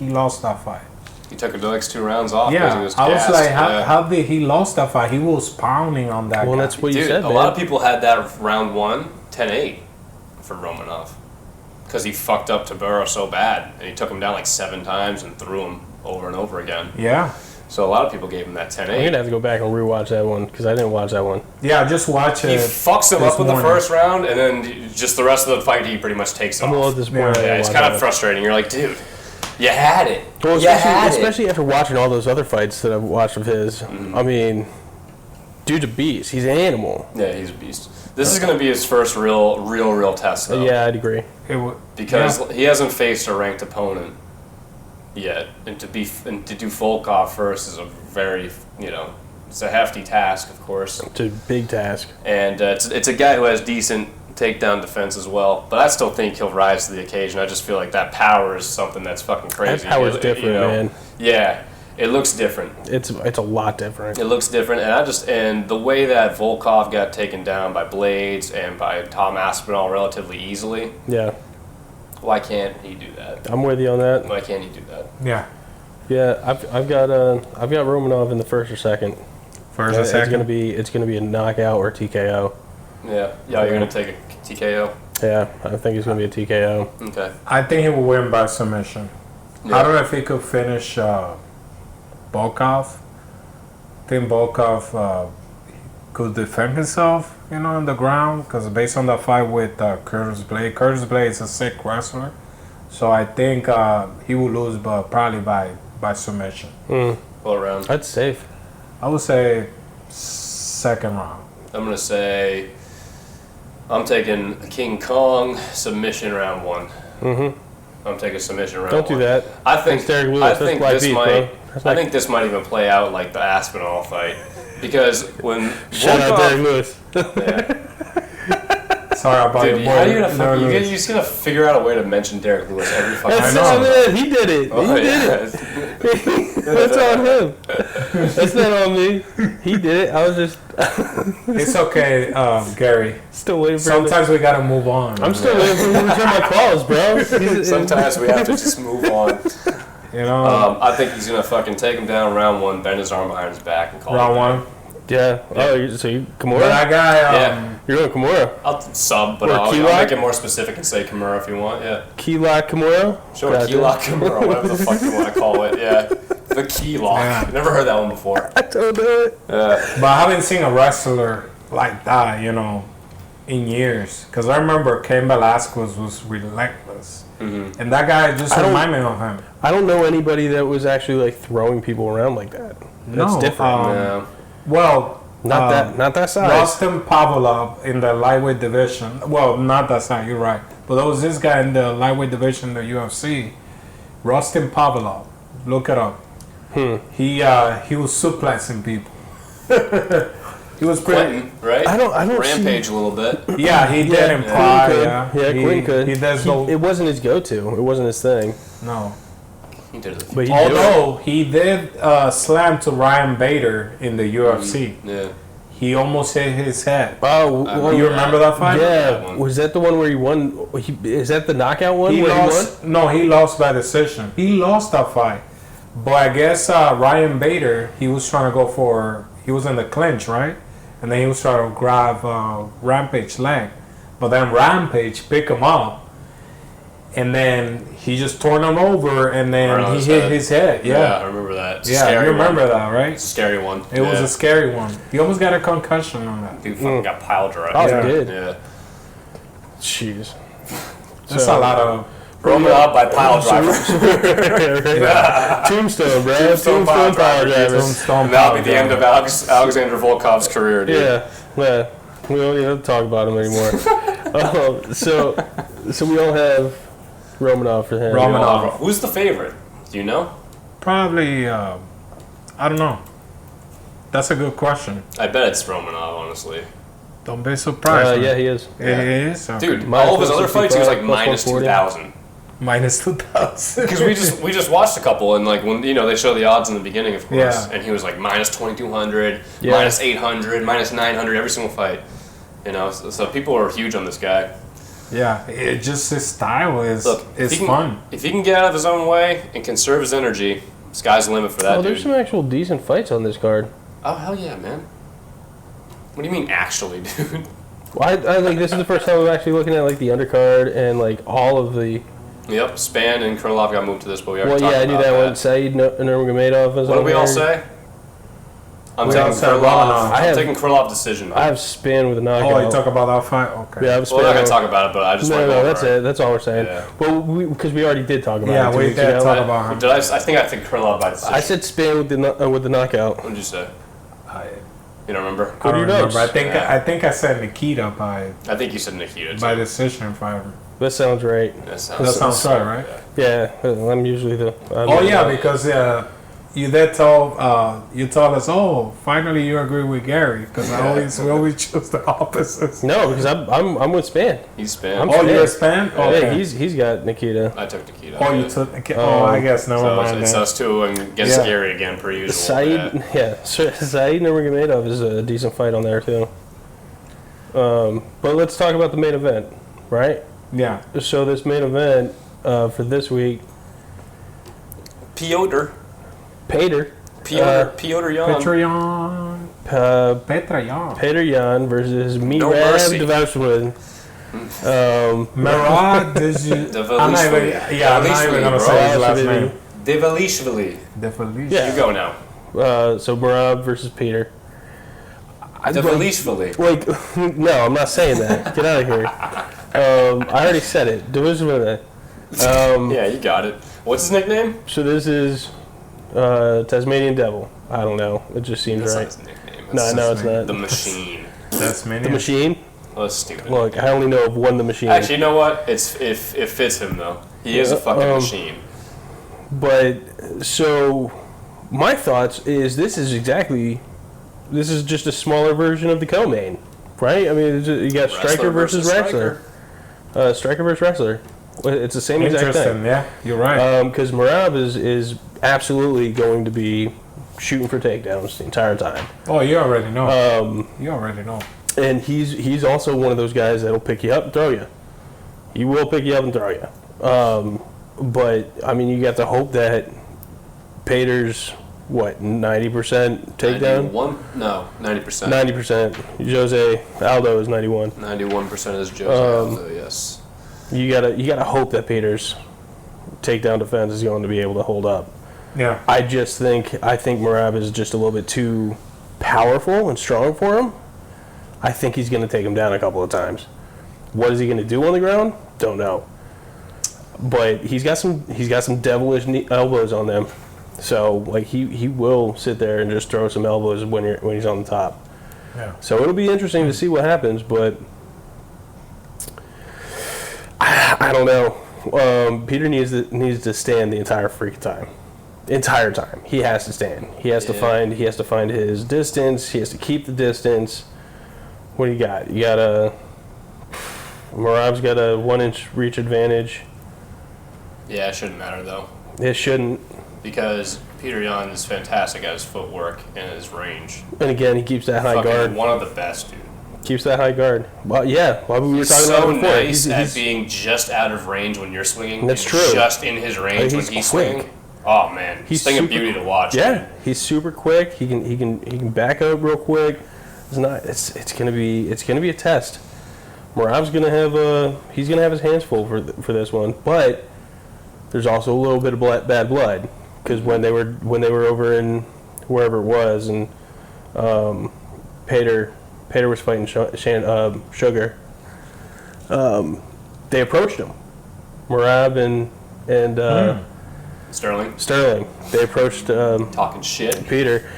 lost that fight? He took the next 2 rounds off because he was I was gassed. like, how did he lost that fight? He was pounding on that Well, guy. that's what you Dude, said, a man. lot of people had that round 1, 10-8 for Romanov. Because he fucked up Tabura so bad. And he took him down like 7 times and threw him over and over again. Yeah. So a lot of people gave him that 10-8. I'm gonna have to go back and rewatch that one because I didn't watch that one. Yeah, just watch He it. fucks him this up with the morning. first round, and then just the rest of the fight, he pretty much takes I'm a off. little disappointed. Yeah, it's kind of frustrating. You're like, dude, you had it. Well, you had it. especially after watching all those other fights that I've watched of his. Mm-hmm. I mean, dude's a beast. He's an animal. Yeah, he's a beast. This is going to be his first real test, though. Yeah, I'd agree. Because he hasn't faced a ranked opponent yet, and to do Volkov first is a very, it's a hefty task, of course. It's a big task. And it's a guy who has decent takedown defense as well, but I still think he'll rise to the occasion. I just feel like that power is something that's fucking crazy. That power's different, man. Yeah, it looks different. It's a lot different. It looks different, and the way that Volkov got taken down by Blades and by Tom Aspinall relatively easily. Yeah. Why can't he do that? I'm with you on that. Why can't he do that? Yeah. Yeah, I've got Romanov in the first or second. First or second. It's gonna be a knockout or TKO. Yeah, you're gonna take a TKO. Yeah, I think it's gonna be a TKO. Okay. I think he will win by submission. Yeah. I don't know if he could finish Volkov. I think Volkov could defend himself, on the ground, because based on the fight with Curtis Blade is a sick wrestler. So I think he will lose, but probably by submission. All around. That's safe. I would say second round. I'm gonna say I'm taking King Kong submission round 1. Mm-hmm. I'm taking submission round Don't do one. that. I think Derek Lewis. I think That's this beef, might. bro. I think this might even play out like the Aspinall fight, because when Shout out Derek Lewis. Yeah. Sorry about Dude, your how are boy. you gonna? You're just gonna figure out a way to mention Derek Lewis every fucking That's time. on him. He did it. Oh, He did it. That's on him. That's not on me. He did it. I was just It's okay, Gary. still waiting for him. Sometimes we gotta move on. I'm still waiting for him to return my calls, bro. Sometimes we have to just move on. You know, I think he's gonna fucking take him down round one, bend his arm behind his back, and call round it. one. Yeah. Oh, so you Kimura? But that guy, Yeah. You're going Kimura. I'll sub, but Or I'll Key Lock? make it more specific and say Kimura if you want. Yeah, Key lock Kimura? sure. Gotcha. Key lock Kimura, whatever the fuck you want to call it. Yeah, the key lock. Yeah. Never heard that one before. I don't know it. but I haven't seen a wrestler like that, you know, in years. Because I remember Cain Velasquez was relentless. Mm-hmm. And that guy just I don't- reminded me of him. I don't know anybody that was actually like throwing people around like that. That's No, different. Yeah. Well, not that size. Rostin Pavlov in the lightweight division. Well, not that size, you're right. But there was this guy in the lightweight division, the UFC. Rostin Pavlov. Look it up. He was suplexing people. He was pretty. Clinton, right? I don't Rampage a little bit. Yeah, he did in Quinn Pride. could. Yeah, Quinn could. He does It wasn't his go-to. It wasn't his thing. no. He did it. But he did it. Although he did slam to Ryan Bader in the UFC. Yeah. He almost hit his head. Oh, remember You remember that fight? that yeah. one. Was that the one where he won? Is that the knockout one? He where lost. No, he lost by decision. He lost that fight. But I guess Ryan Bader, he was trying to go for. He was in the clinch, right? And then he was trying to grab Rampage leg. But then Rampage picked him up. And then he just turned him over, and then Right on he his hit head. his head. Yeah, Yeah, I remember that. It's a yeah, scary you remember one. that, right? It's a scary one. It was a scary one. He almost got a concussion on that. Dude fucking got pile driven. Oh, Yeah. he did. Yeah. Jeez. That's So- a lot of. Rolled up by pile driver. Tombstone, bro. Tombstone pile power driver. drivers. Tombstone And that'll be the power end of driver. Alexander Volkov's career, dude. Yeah. We don't even have to talk about him anymore. So we all have Romanov for him. Romanov. Who's the favorite? Do you know? Probably, I don't know. That's a good question. I bet it's Romanov, honestly. Don't be surprised. man. Yeah, he is. It is? Okay. Dude, Minus all of his other fights, he was like 165, minus plus 140. 2,000. Minus 2,000. Because we just watched a couple, and like when they show the odds in the beginning, of course, Yeah. and he was like minus 2,200, Yeah. minus 800, minus 900 every single fight. You know, so people are huge on this guy. Yeah, it just his style is Look, is if he can, fun. If he can get out of his own way and conserve his energy, sky's the limit for that Oh, dude. there's some actual decent fights on this card. Oh hell yeah, man! What do you mean actually, dude? Well, I think this is the first time I'm actually looking at like the undercard and like all of the. Yep, Span and Krylov got moved to this, but we already Well, talked yeah, I knew about that one. Saeed Nurmagomedov is What on did we all here. say? I'm We taking all said Krylov. Romanov. I'm have- taking Krylov decision. I have Spin with a knockout. Oh, you talk about that fight? Okay. Yeah, I have well, we're not Spin. gonna talk about it, but I just want to go No, over that's it. That's all we're saying. Yeah. Well, because we already did talk about Yeah, it. 2 we weeks did ago. talk about him. Did I think Krylov by decision. I said Spin with the knockout. What did you say? I You don't remember? don't your remember. notes? I think Yeah. I think I said Nikita by I think you said Nikita. by Too. decision fighter. That sounds right. That That sounds sounds right, right? Yeah, I'm usually the. Oh yeah, because you did tell you told us, oh, finally you agree with Gary because we always choose the opposites. No, because I'm with Span. He's Span. I'm- Oh, you're a Span. Span? Okay. Yeah, he's got Nikita. I took Nikita. Oh, you yeah. took. Oh, I guess never So mind. it's then. us two and against Yeah. Gary again, per usual. Saeed, Saeed Nurmagomedov is a decent fight on there too. But let's talk about the main event, right? Yeah. So this main event for this week, Piotr Pater, Piotr Jan. Patreon. Patreon. Pater Yan versus Mirab mercy. Devashwin. Merad, did you? I'm not even. Yeah, I'm not even gonna say his last name. Devalishvili. Definitely. Yeah. You go now. So Mirab versus Peter. Devalishvili. Like, no, I'm not saying that. Get out of here. I already said it. Devashwin. Yeah, you got it. What's his nickname? So this is Tasmanian Devil. I don't know. It just seems That's not right. his nickname. No, It's no, it's not. The Machine. That's many. The Machine. Well, that's stupid. Look, I only know of one The Machine. Actually, you know what? It fits him though. He is a fucking machine. But so, my thoughts is this is just a smaller version of the co-main, right? I mean, you got striker versus wrestler. Striker versus wrestler. It's the same exact thing. Yeah, you're right. Because Merab is absolutely going to be shooting for takedowns the entire time. Oh, you already know. You already know. And he's also one of those guys that'll pick you up and throw you. He will pick you up and throw you. But I mean, you got to hope that Pater's 90% takedown. 90%. 90%. Jose Aldo is 91. 91% is Jose Aldo. Yes. You gotta hope that Pater's takedown defense is going to be able to hold up. Yeah. I think Merab is just a little bit too powerful and strong for him. I think he's going to take him down a couple of times. What is he going to do on the ground? Don't know. But he's got some devilish elbows on them. So like he will sit there and just throw some elbows when he's on the top. Yeah. So it'll be interesting to see what happens, but I don't know. Peter needs to stand the entire freaking time. Entire time. He has to stand. He has to find his distance. He has to keep the distance. What do you got? You got Merab's got a 1-inch reach advantage. Yeah, it shouldn't matter though. It shouldn't. Because Peter Yan is fantastic at his footwork and his range. And again, he keeps that high Fucking guard. One of the best, dude. Keeps that high guard. Well, yeah. Well, we were talking so about it before. Nice at being just out of range when you're swinging. That's and true. Just in his range when he's swinging. Oh man, he's a beauty to watch. Yeah, dude. he's super quick. He can back up real quick. It's gonna be a test. Merab's he's gonna have his hands full for this one, but there's also a little bit of bad blood because when they were over in wherever it was and Pater was fighting Sugar. They approached him, Merab and Sterling. They approached talking shit. Peter,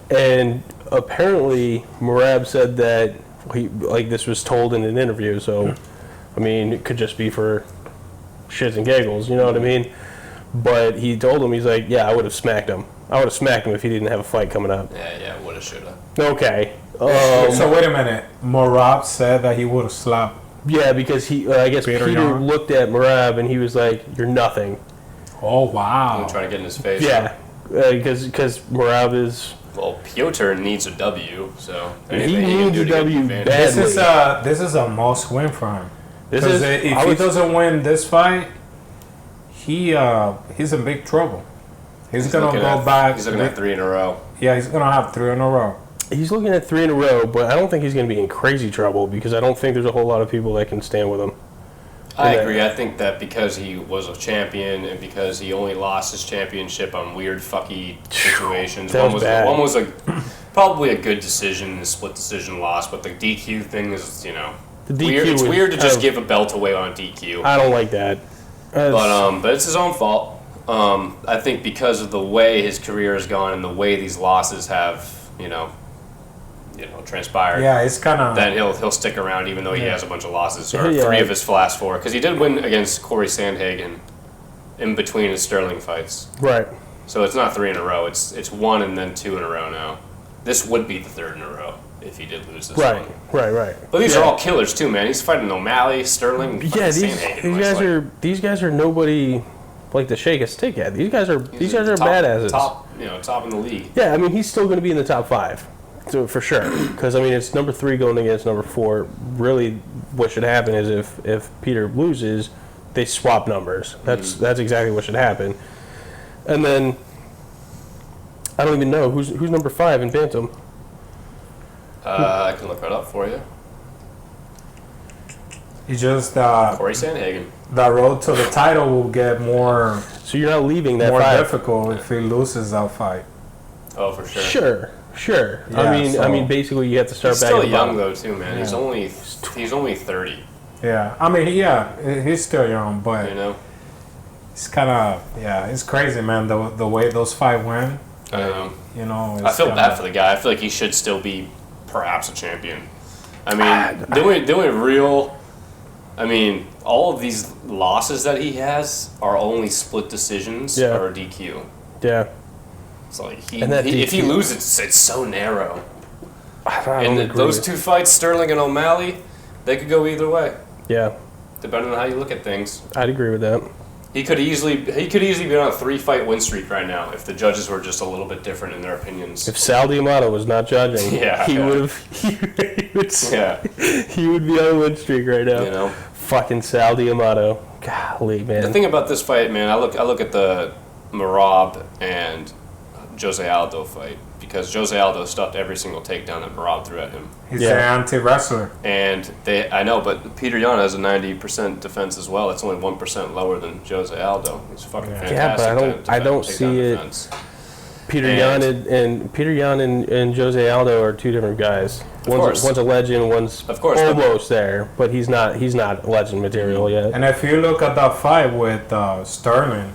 and apparently Merab said that this was told in an interview. So, I mean, it could just be for shits and giggles. You know what I mean? But he told him, he's like, yeah, I would have smacked him. I would have smacked him if he didn't have a fight coming up. Yeah, woulda, shoulda. Okay. So wait a minute. Merab said that he would have slapped. Yeah, because I guess Peter looked at Merab and he was like, "You're nothing." Oh wow! I'm trying to get in his face. Yeah, because Merab is. Well, Piotr needs a W, so he needs a W badly. This is a must win for him. Because if he doesn't win this fight, he's in big trouble. He's gonna go back. He's looking at 3 in a row. Yeah, he's gonna have 3 in a row. He's looking at 3 in a row, but I don't think he's going to be in crazy trouble because I don't think there's a whole lot of people that can stand with him. I agree. I think that because he was a champion and because he only lost his championship on weird, fucky situations. One was probably a good decision, a split decision loss, but the DQ thing is, weird. It's weird to just give a belt away on DQ. I don't like that. But it's his own fault. I think because of the way his career has gone and the way these losses have, transpired. Yeah, it's kind of. Then he'll stick around even though he has a bunch of losses, or 3 of his last 4, because he did win against Corey Sandhagen in between his Sterling fights. Right. So it's not 3 in a row. It's 1 and then 2 in a row now. This would be the 3rd in a row if he did lose this one. Right. But these are all killers too, man. He's fighting O'Malley, Sterling. Yeah, these guys are nobody like to shake a stick at. These guys are badasses. Top in the league. Yeah, I mean he's still going to be in the top 5. So for sure, because I mean it's number 3 going against number 4. Really, what should happen is if Peter loses, they swap numbers. That's exactly what should happen. And then I don't even know who's number 5 in bantam. I can look that up for you. He just Corey Sandhagen. The road to the title will get more. So you're not leaving that more 5. difficult if he loses that fight. Oh, for sure. Sure. Yeah, I mean, basically, you have to start he's back. He's still young though, too, man. Yeah. He's only 30. Yeah, I mean, he's still young, but it's kind of it's crazy, man. The way those fight went. I know. I feel bad for the guy. I feel like he should still be perhaps a champion. I mean, doing real. I mean, all of these losses that he has are only split decisions or DQ. Yeah. It's like if he loses, it's so narrow. And those two fights, Sterling and O'Malley, they could go either way. Yeah. Depending on how you look at things. I'd agree with that. He could easily be on a 3-fight win streak right now if the judges were just a little bit different in their opinions. If Sal D'Amato was not judging, he would have. He would be on a win streak right now. You know, fucking Sal D'Amato. Golly, man. The thing about this fight, man, I look at the Merab and Jose Aldo fight because Jose Aldo stuffed every single takedown that Merab threw at him. He's an anti-wrestler. And I know, but Peter Yan has a 90% defense as well. It's only 1% lower than Jose Aldo. He's fucking fantastic. Yeah, but I don't see it. Defense. Peter Yan and Jose Aldo are two different guys. One's a legend, one's almost there, but he's not legend material yet. And if you look at that fight with Sterling,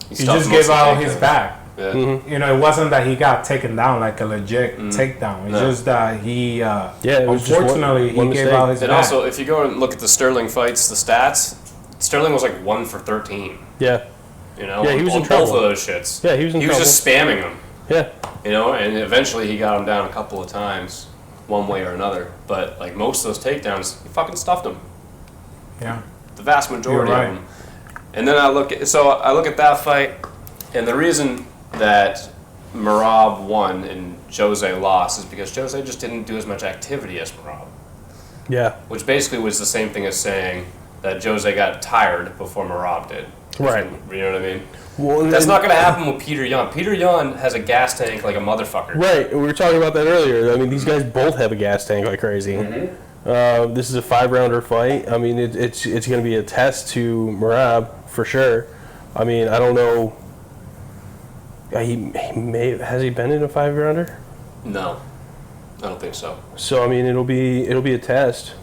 he just gave out his back. Yeah. Mm-hmm. You know, it wasn't that he got taken down like a legit takedown. It's just that he, unfortunately, he gave out his back. And also, if you go and look at the Sterling fights, the stats, Sterling was like 1 for 13. Yeah. You know, he was on in trouble. both of those shits. Yeah, he was in trouble. He was just spamming them. Yeah. You know, and eventually he got him down a couple of times, one way or another. But like most of those takedowns, he fucking stuffed them. Yeah. The vast majority of them. And then I look at that fight, and the reason that Merab won and Jose lost is because Jose just didn't do as much activity as Merab. Yeah. Which basically was the same thing as saying that Jose got tired before Merab did. Right. You know what I mean? Well, that's not going to happen with Peter Yan. Peter Yan has a gas tank like a motherfucker. Right. We were talking about that earlier. I mean, these guys both have a gas tank like crazy. Mm-hmm. This is a 5-rounder fight. I mean, it's going to be a test to Merab for sure. I mean, I don't know. Has he been in a 5-rounder? No, I don't think so. So I mean, it'll be a test.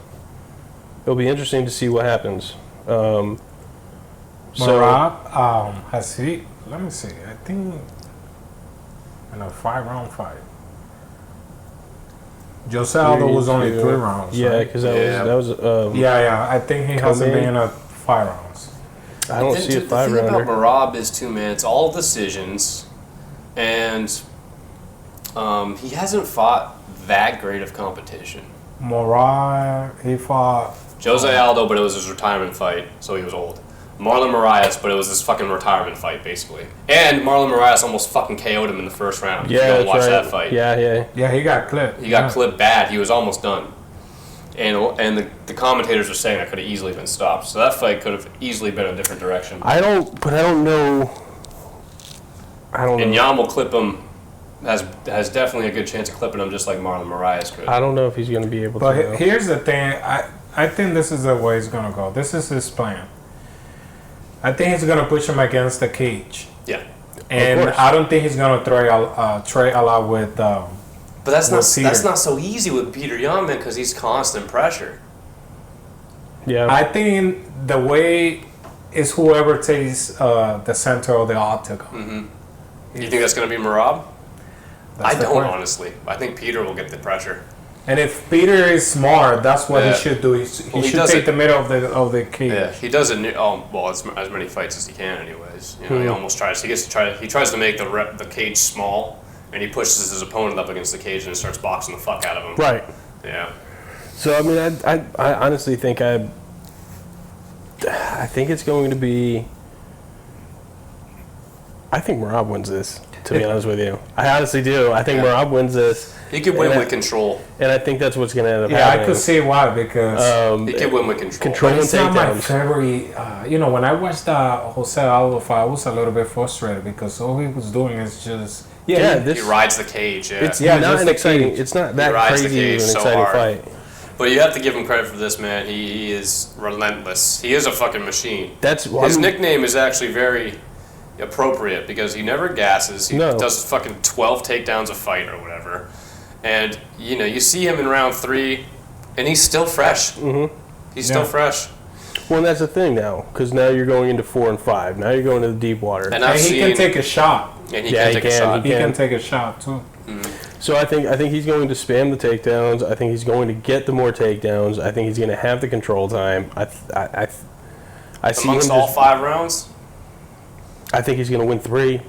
It'll be interesting to see what happens. Merab, has he? Let me see. I think in a 5-round fight, Jose Aldo was only 3 rounds. Yeah, because that was. I think he hasn't been in a 5 rounds. I don't see a 5-rounder. The thing about Merab is too, man. It's all decisions, and he hasn't fought that great of competition. Merab, he fought Jose Aldo, but it was his retirement fight, so he was old. Marlon Moraes, but it was his fucking retirement fight, basically. And Marlon Moraes almost fucking KO'd him in the first round. Yeah, you go and watch that fight. Yeah, he got clipped. He got clipped bad. He was almost done. And the commentators were saying that could have easily been stopped. So that fight could have easily been a different direction. I don't know. And Yan will clip him. Has definitely a good chance of clipping him, just like Marlon Moraes could. I don't know if he's going to be able to. But here's the thing. I think this is the way he's going to go. This is his plan. I think he's going to push him against the cage. Yeah. And I don't think he's going to trade a lot with. But that's not so easy with Peter Yan, man, because he's constant pressure. Yeah. I think the way is whoever takes the center of the octagon. Mm-hmm. You think that's going to be Merab? I don't, honestly. I think Peter will get the pressure. And if Peter is smart, that's what he should do. He should take the middle of the cage. Yeah, he does it. As many fights as he can, anyways. You know, he almost tries. He tries to make the cage small, and he pushes his opponent up against the cage and starts boxing the fuck out of him. Right. Yeah. So I mean, I honestly think I think it's going to be. I think Merab wins this. To be honest with you, I honestly do. I think Merab wins this. He could win with control. And I think that's what's going to end up happening. Yeah, I could see why, because he could win with control. Control and it's not my takedowns. favorite. When I watched the Jose Aldo fight, I was a little bit frustrated because all he was doing is just he rides the cage. Yeah, It's not an exciting. cage. It's not that crazy of an exciting fight. But you have to give him credit for this, man. He is relentless. He is a fucking machine. His nickname is actually very appropriate because he never gasses. He does fucking 12 takedowns a fight or whatever. And, you see him in round 3, and he's still fresh. Mm-hmm. He's still fresh. Well, and that's the thing now, because now you're going into 4 and 5. Now you're going to the deep water. And he can take a shot. And he can take a shot. He can take a shot too. So I think he's going to spam the takedowns. I think he's going to get the more takedowns. I think he's going to have the control time. I see Amongst him all 5 rounds? I think he's going to win 3.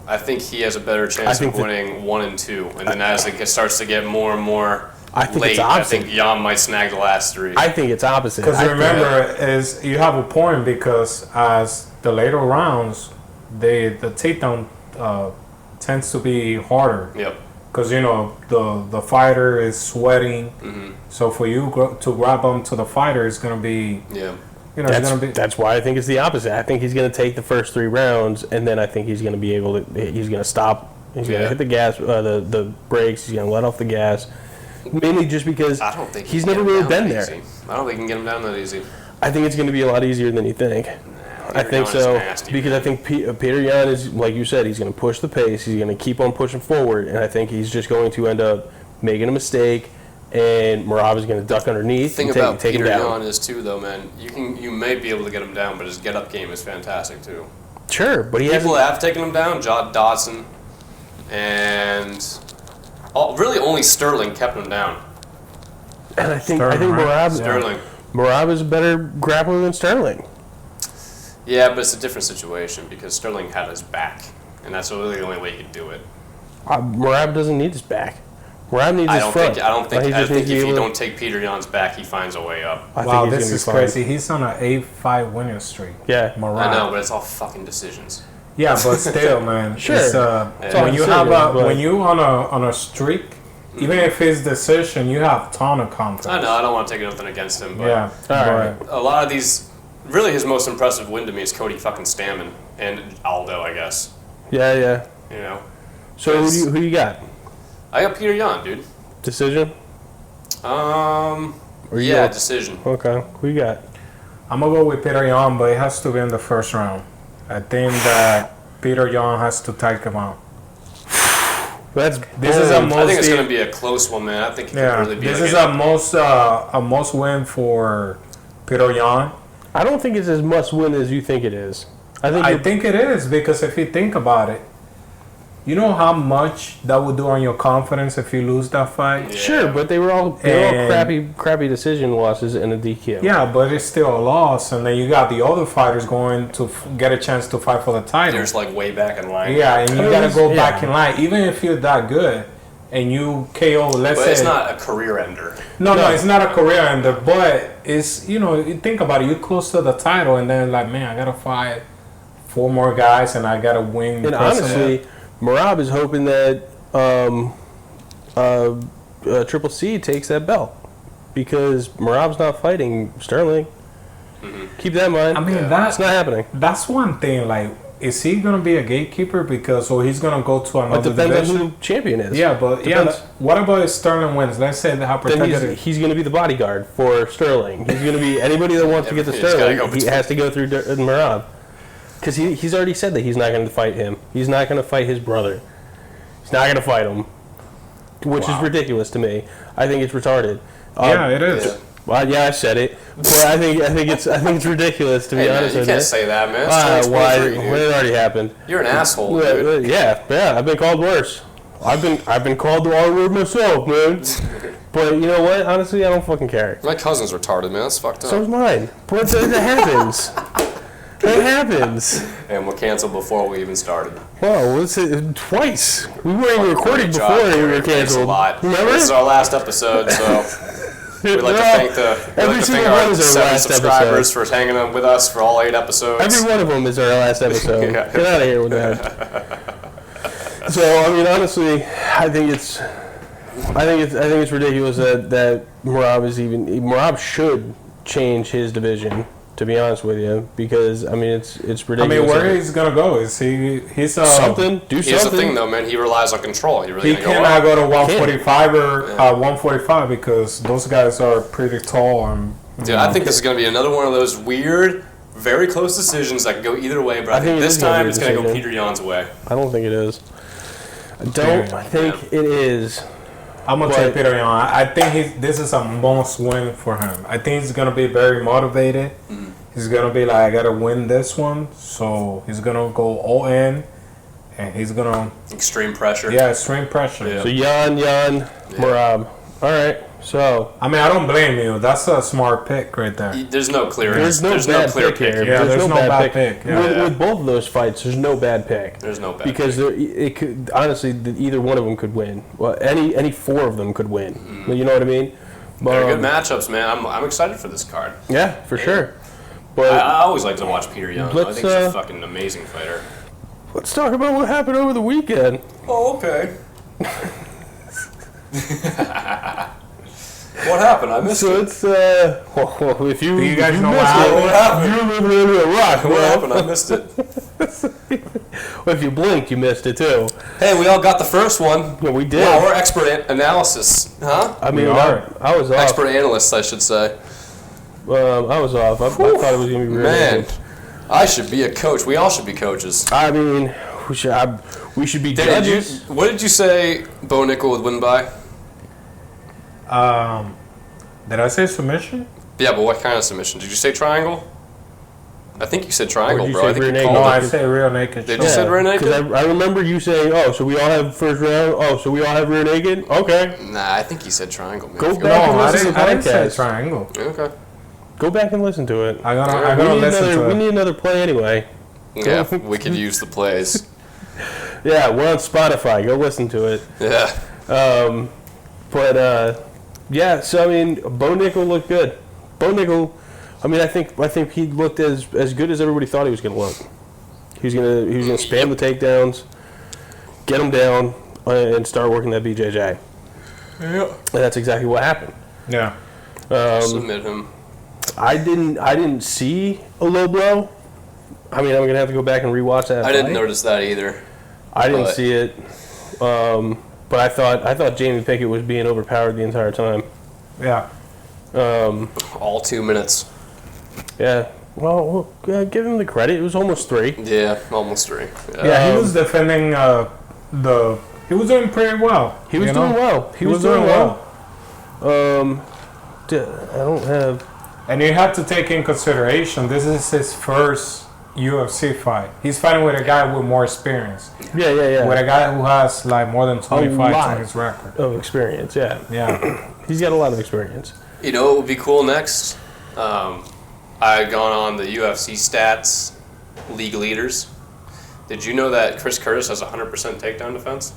I think he has a better chance of winning 1 and 2. And then as it starts to get more and more late, I think Jan might snag the last 3. I think it's opposite. Because remember, is you have a point because as the later rounds, the takedown tends to be harder. Yep. Because the fighter is sweating, so for you to grab onto the fighter is going to be That's why I think it's the opposite. I think he's going to take the first 3 rounds, and then I think he's going to be able to. He's going to stop. He's going to hit the gas, the brakes. He's going to let off the gas, mainly just because I don't think he's never really been there. Easy. I don't think he can get him down that easy. I think it's going to be a lot easier than you think. I think so because I think Peter Yan is, like you said, he's going to push the pace. He's going to keep on pushing forward, and I think he's just going to end up making a mistake, and Merab is going to duck underneath. The thing and about take Peter him down. Yan is too, though, man. You may be able to get him down, but his get-up game is fantastic too. Sure, but people have taken him down. John Dodson, and really only Sterling kept him down. And I think Merab is a better grappler than Sterling. Yeah, but it's a different situation because Sterling had his back, and that's really the only way he could do it. Merab doesn't need his back. Merab needs his front. I think if you don't take Peter Yan's back, he finds a way up. Wow, this is crazy. He's on an 8-5 winning streak. Yeah, Merab. I know, but it's all fucking decisions. Yeah, but still, man. Sure. When you on a streak, even if it's decision, you have a ton of confidence. I know. I don't want to take nothing against him, but yeah, a lot of these. Really, his most impressive win to me is Cody fucking Stammen and Aldo, I guess. Yeah. You know. So who you got? I got Peter Yan, dude. Decision? Decision. Okay. Who you got? I'm gonna go with Peter Yan, but it has to be in the first round. I think that Peter Yan has to take him out. I think it's going to be a close one, man. I think it could really be. This is a must win for Peter Yan. I don't think it's as must win as you think it is. I think it is because if you think about it, you know how much that would do on your confidence if you lose that fight. Yeah. Sure, but they were all crappy decision losses and a DQ. Yeah, but it's still a loss, and then you got the other fighters going to get a chance to fight for the title. There's like way back in line. Yeah, and you got to go back in line, even if you're that good. And you KO, let's say... But it's not a career ender. No, it's not a career ender. But it's, you think about it. You're close to the title. And then, like, man, I got to fight 4 more guys. And I got to win. And honestly, Merab is hoping that Triple C takes that belt. Because Merab's not fighting Sterling. Mm-hmm. Keep that in mind. I mean, it's not happening. That's one thing, like... Is he going to be a gatekeeper or he's going to go to another division? It depends on who the champion is. Yeah, but what about if Sterling wins? Let's say how protected he's going to be the bodyguard for Sterling. He's going to be anybody that wants to get to Sterling. He has to go through Merab because he's already said that he's not going to fight him. He's not going to fight his brother. He's not going to fight him, which is ridiculous to me. I think it's retarded. Yeah, it is. Yeah. Well, yeah, I said it, but I think it's ridiculous to be honest. You can't say that, man. Why? It already happened. You're an asshole, dude. Yeah. I've been called worse. I've been called the R word myself, man. But you know what? Honestly, I don't fucking care. My cousin's retarded, man. That's fucked up. So is mine. But it happens. It happens. And we're canceled before we even started. Well, let's say twice. We weren't even recording before we were canceled. A lot. Remember? This is our last episode, so. We'd like to thank our 7 subscribers for hanging with us for all 8 episodes. Every one of them is our last episode. Get out of here with that. So I mean, honestly, I think it's ridiculous that Merab should change his division. To be honest with you, because I mean it's ridiculous. I mean, where he's gonna go? Is he's something? Here's the thing, though, man. He relies on control. He cannot go to 145 or 145 because those guys are pretty tall. And dude, I think this is gonna be another one of those weird, very close decisions that can go either way. But I think this time it's gonna go Peter Yan's way. I don't think it is. I don't think it is. I'm gonna take Peter Yan. I think this is a must win for him. I think he's gonna be very motivated. He's gonna be like, I gotta win this one, so he's gonna go all in, and he's gonna extreme pressure. Yeah, extreme pressure. Yeah. So Jan, Merab. All right. So I mean, I don't blame you. That's a smart pick right there. There's no clearance. there's no bad clear pick here. Yeah, there's no bad pick. Yeah. With both of those fights, there's no bad pick. There's no bad because pick. it could honestly either one of them could win. Well, any four of them could win. You know what I mean? They're good matchups, man. I'm excited for this card. Yeah, for sure. But I always like to watch Peter Young. I think he's a let's, fucking amazing fighter. let's talk about what happened over the weekend. Oh, okay. What happened? I missed So it. it's well, if you Do you guys if know missed what happened? you're living under a rock. What Well, happened? I missed it. well, if you blinked, you missed it too. Hey, we all got the first one. Yeah, we did. Wow, we're expert analysis, huh? I mean, We are. I was off. Expert analysts, I should say. I was off. I thought it was gonna be really Man, good. I should be a coach. We all should be coaches. I mean, we should be judges. What did you say Bo Nickel would win by? Did I say submission? Yeah, but what kind of submission? Did you say triangle? I think you said triangle, Or did you bro. I say think rear you naked? No, called I it. say real naked. Did you say rear naked? Because I remember you saying, "Oh, so we all have first round. Oh, so we all have rear naked." Okay, Nah, I think you said triangle. Man. Go If you- back. No, I Listen to didn't, I didn't say podcast. triangle. Okay. go back and listen to it. I gotta We listen to we it. need another play anyway. Yeah, we could use the plays. Yeah, we're on Spotify. Go listen to it. Yeah. Yeah. So I mean, Bo Nickel looked good. Bo Nickel. I mean, I think he looked as good as everybody thought he was going to look. He was gonna spam the takedowns, get him down, and start working that BJJ. Yeah. And that's exactly what happened. Yeah. Submit him. I didn't see a low blow. I mean, I'm gonna have to go back and rewatch that. I didn't fight. notice that either. I didn't but- see it. But I thought Jamie Pickett was being overpowered the entire time. Yeah. All 2 minutes. Yeah. Well, give him the credit. It was almost 3. Yeah, almost 3. Yeah, he was defending he was doing pretty well. He was you doing know? well. He was doing well. I don't have. And you have to take in consideration this is his first UFC fight. He's fighting with a guy with more experience. Yeah. With a guy who has like more than 20 A fights lot. on his record. Of experience, yeah. Yeah. He's got a lot of experience. You know what would be cool next? I had gone on the UFC stats league leaders. Did you know that Chris Curtis has 100% takedown defense?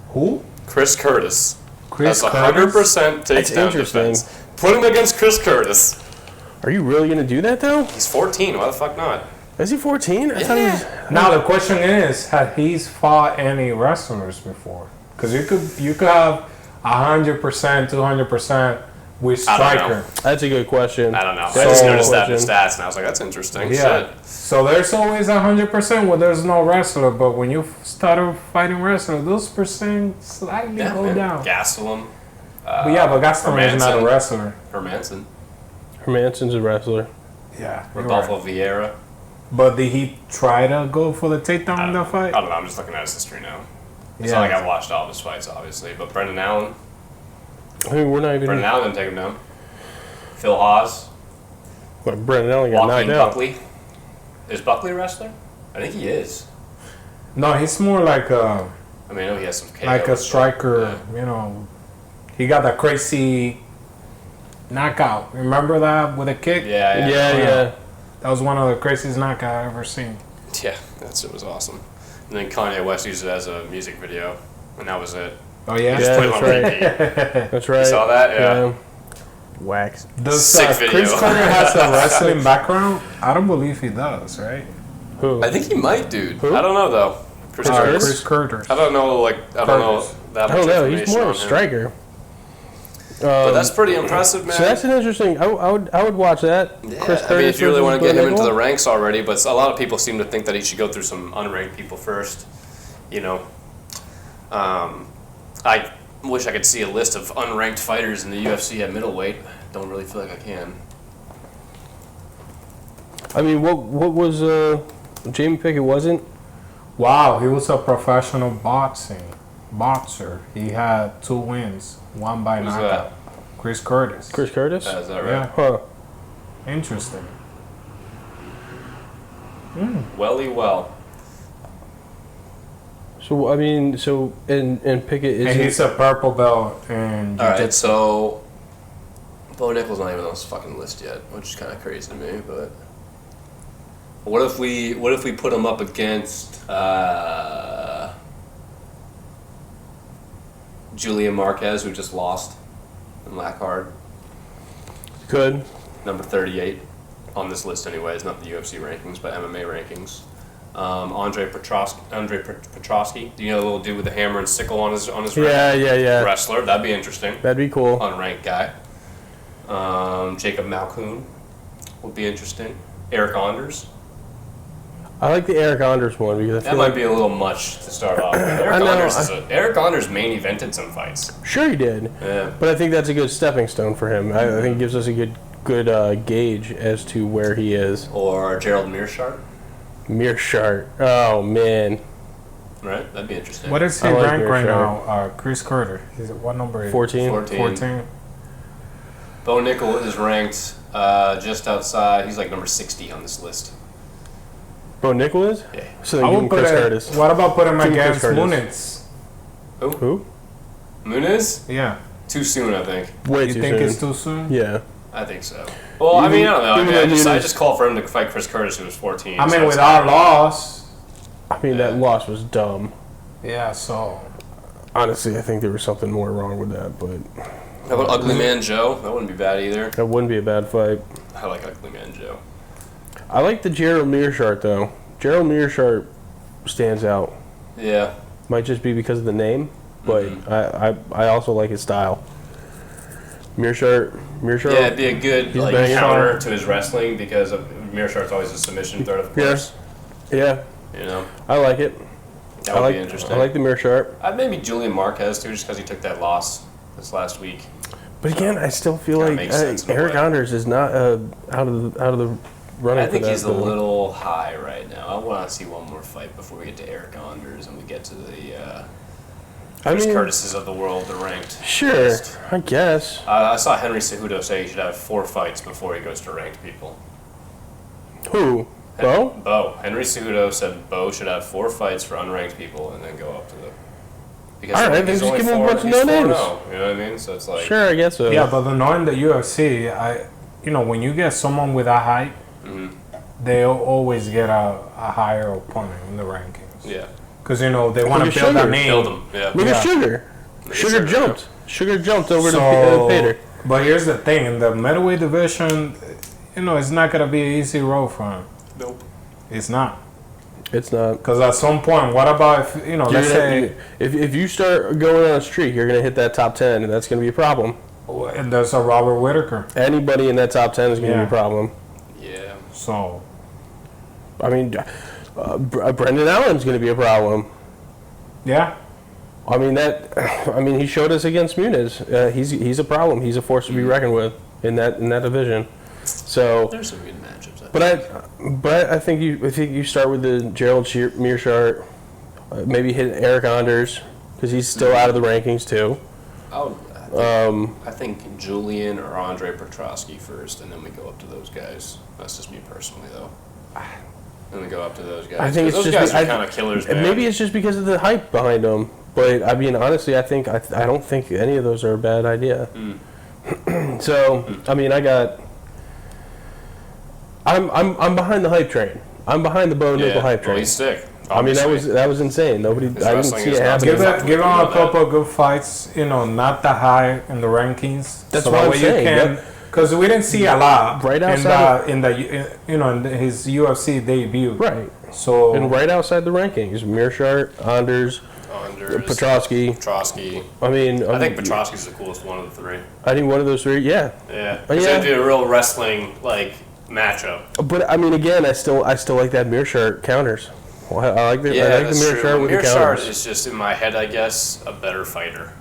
Who? Chris Curtis Chris has Curtis? 100% That's takedown interesting. defense. Put him against Chris Curtis. Are you really going to do that, though? He's 14. Why the fuck not? Is he 14? I thought he was. Now the question is, had he fought any wrestlers before? Because you could have 100%, 200% with I don't striker. know. That's a good question. I don't know. I That's just a good noticed that in the question. stats, and I was like, that's interesting. Yeah. Shit. So there's always 100% when there's no wrestler, but when you start fighting wrestler, those percent slightly Yeah, go man. down. Gastelum. But yeah, but Gaston is not a Hermanson. wrestler. Hermanson. Hermanson's a wrestler. Yeah. you're Rodolfo right. Vieira. But did he try to go for the takedown I in don't, that fight? I don't know. I'm just looking at his history now. It's Yeah. not like I've watched all of his fights, obviously. But Brendan Allen. I mean, we're not even. Brendan Allen didn't take him down. Phil Hawes. What, Brendan Allen got Joaquin knocked out. Buckley. Is Buckley a wrestler? I think he is. No, he's more like a I mean, I know he has some KOs, like a but- striker. Yeah. You know, he got that crazy knockout. Remember that with a kick? Yeah. Yeah. That was one of the craziest knockouts I've ever seen. Yeah, it was awesome. And then Kanye West used it as a music video, and that was it. Oh yeah. Yeah, Put it that's on right. repeat. That's right. You saw that? Yeah. Wax. Does Sick Chris video. Carter has a wrestling background? I don't believe he does, right? Who? I think he might, dude. Who? I don't know though. Chris Curtis? Chris Carter. I don't know. I don't know Curtis. that I much don't know. He's information more on of a him. striker. But that's pretty impressive, man. So that's an interesting. I would watch that. Yeah, Chris I mean, if you really versus want to get him into the Nickel. ranks already, but a lot of people seem to think that he should go through some unranked people first. You know, I wish I could see a list of unranked fighters in the UFC at middleweight. Don't really feel like I can. I mean, what was Jamie Pickett wasn't? Wow, he was a professional boxer. He had 2 wins, one by Who's knockout. Chris Curtis. Chris Curtis? Is that right? Yeah, Huh. interesting. Welly well. So I mean, and Pickett is. And he's a purple belt. And all right, so Bo Nickel's not even on this fucking list yet, which is kind of crazy to me. But what if we put him up against Julian Marquez, who just lost in Lacard? Good. Number 38 on this list, anyways, not the UFC rankings, but MMA rankings. Andre Petrosky. Do you know the little dude with the hammer and sickle on his Yeah. wrestler? That'd be interesting. That'd be cool. Unranked guy. Jacob Malkoun would be interesting. Eric Anders. I like the Eric Anders one because I feel That might be a little much to start off with. Eric Anders main evented some fights. Sure he did. Yeah. But I think that's a good stepping stone for him. I think it gives us a good gauge as to where he is. Or Gerald Meerschaert. Meerschaert. Oh, man. Right? That'd be interesting. What is he ranked right now? Chris Carter. What number is he? 14. Bo Nickel is ranked just outside. He's like number 60 on this list. Bo Nickel is? Yeah. So then give him Chris Curtis. What about putting him Give him against Chris Curtis. Muniz? Who? Muniz? Yeah. Too soon, I think. Way You too think soon. it's too soon? Yeah. I think so. Well, I mean, I don't know. I even mean, though I just call for him to fight Chris Curtis, who was 14. I mean, so with our loss. I mean, that loss was dumb. Yeah, so. Honestly, I think there was something more wrong with that, but How about Ugly Man Joe? That wouldn't be bad either. that wouldn't be a bad fight. I like Ugly Man Joe. I like the Gerald Meerschaert, though. Gerald Meerschaert stands out. Yeah. Might just be because of the name, but I also like his style. Meerschaert. Yeah, it'd be a good banging. counter to his wrestling because Meerschaert's always a submission threat, of course. Yeah. You know? I like it. That would be interesting. I like the Meerschaert. Maybe Julian Marquez, too, just because he took that loss this last week. But again, I still feel like Eric Anders is not out of the running. I think he's a little high right now. I want to see one more fight before we get to Eric Anders and we get to the Chris Curtises of the world, the ranked. Sure, list. I guess. I saw Henry Cejudo say he should have 4 fights before he goes to ranked people. Who? Bo? Bo. Henry Cejudo said Bo should have 4 fights for unranked people and then go up to the. Because all right, then just give him a bunch of no names. You know what I mean? So it's like. Sure, I guess so. Yeah, but knowing the UFC, when you get someone with a height, they always get a higher opponent in the rankings. Yeah. Because, they want to build that name. Build them, yeah. Look at Sugar. Sugar jumped. Sugar jumped over to Pater. But here's the thing. In the middleweight division, it's not going to be an easy road for him. Nope. It's not. It's not. Because at some point, what about if, let's say... If you start going on a streak, you're going to hit that top 10, and that's going to be a problem. And there's a Robert Whittaker. Anybody in that top 10 is going to be a problem. Yeah. So... I mean, Brendan Allen's going to be a problem. Yeah. I mean, he showed us against Muniz. He's a problem. He's a force to be reckoned with in that division. So there's some good matchups. But I think you start with the Gerald Meerschaert, maybe hit Eric Anders because he's still out of the rankings too. I think Julian or Andre Petrosky first, and then we go up to those guys. That's just me personally, though. Then we go up to those guys. I think it's those just guys are kind of killers, man. Maybe it's just because of the hype behind them. But I mean, honestly, I don't think any of those are a bad idea. So I mean, I'm behind the hype train. I'm behind the Bo Nickel hype train. Well, he's sick. I mean, that was insane. I didn't see it happen. Give him a couple of good fights. Not that high in the rankings. That's what I'm saying. Because we didn't see a lot right outside in his UFC debut. Right. So and right outside the rankings, Meerschaert, Anders, Petrosky. I mean, I think Petrosky's the coolest one of the 3. I think one of those 3. Yeah. Yeah. Because it'd be a real wrestling matchup. But I mean, again, I still like that Meerschaert counters. I like the Meerschaert with the counters. Meerschaert is just in my head, I guess, a better fighter.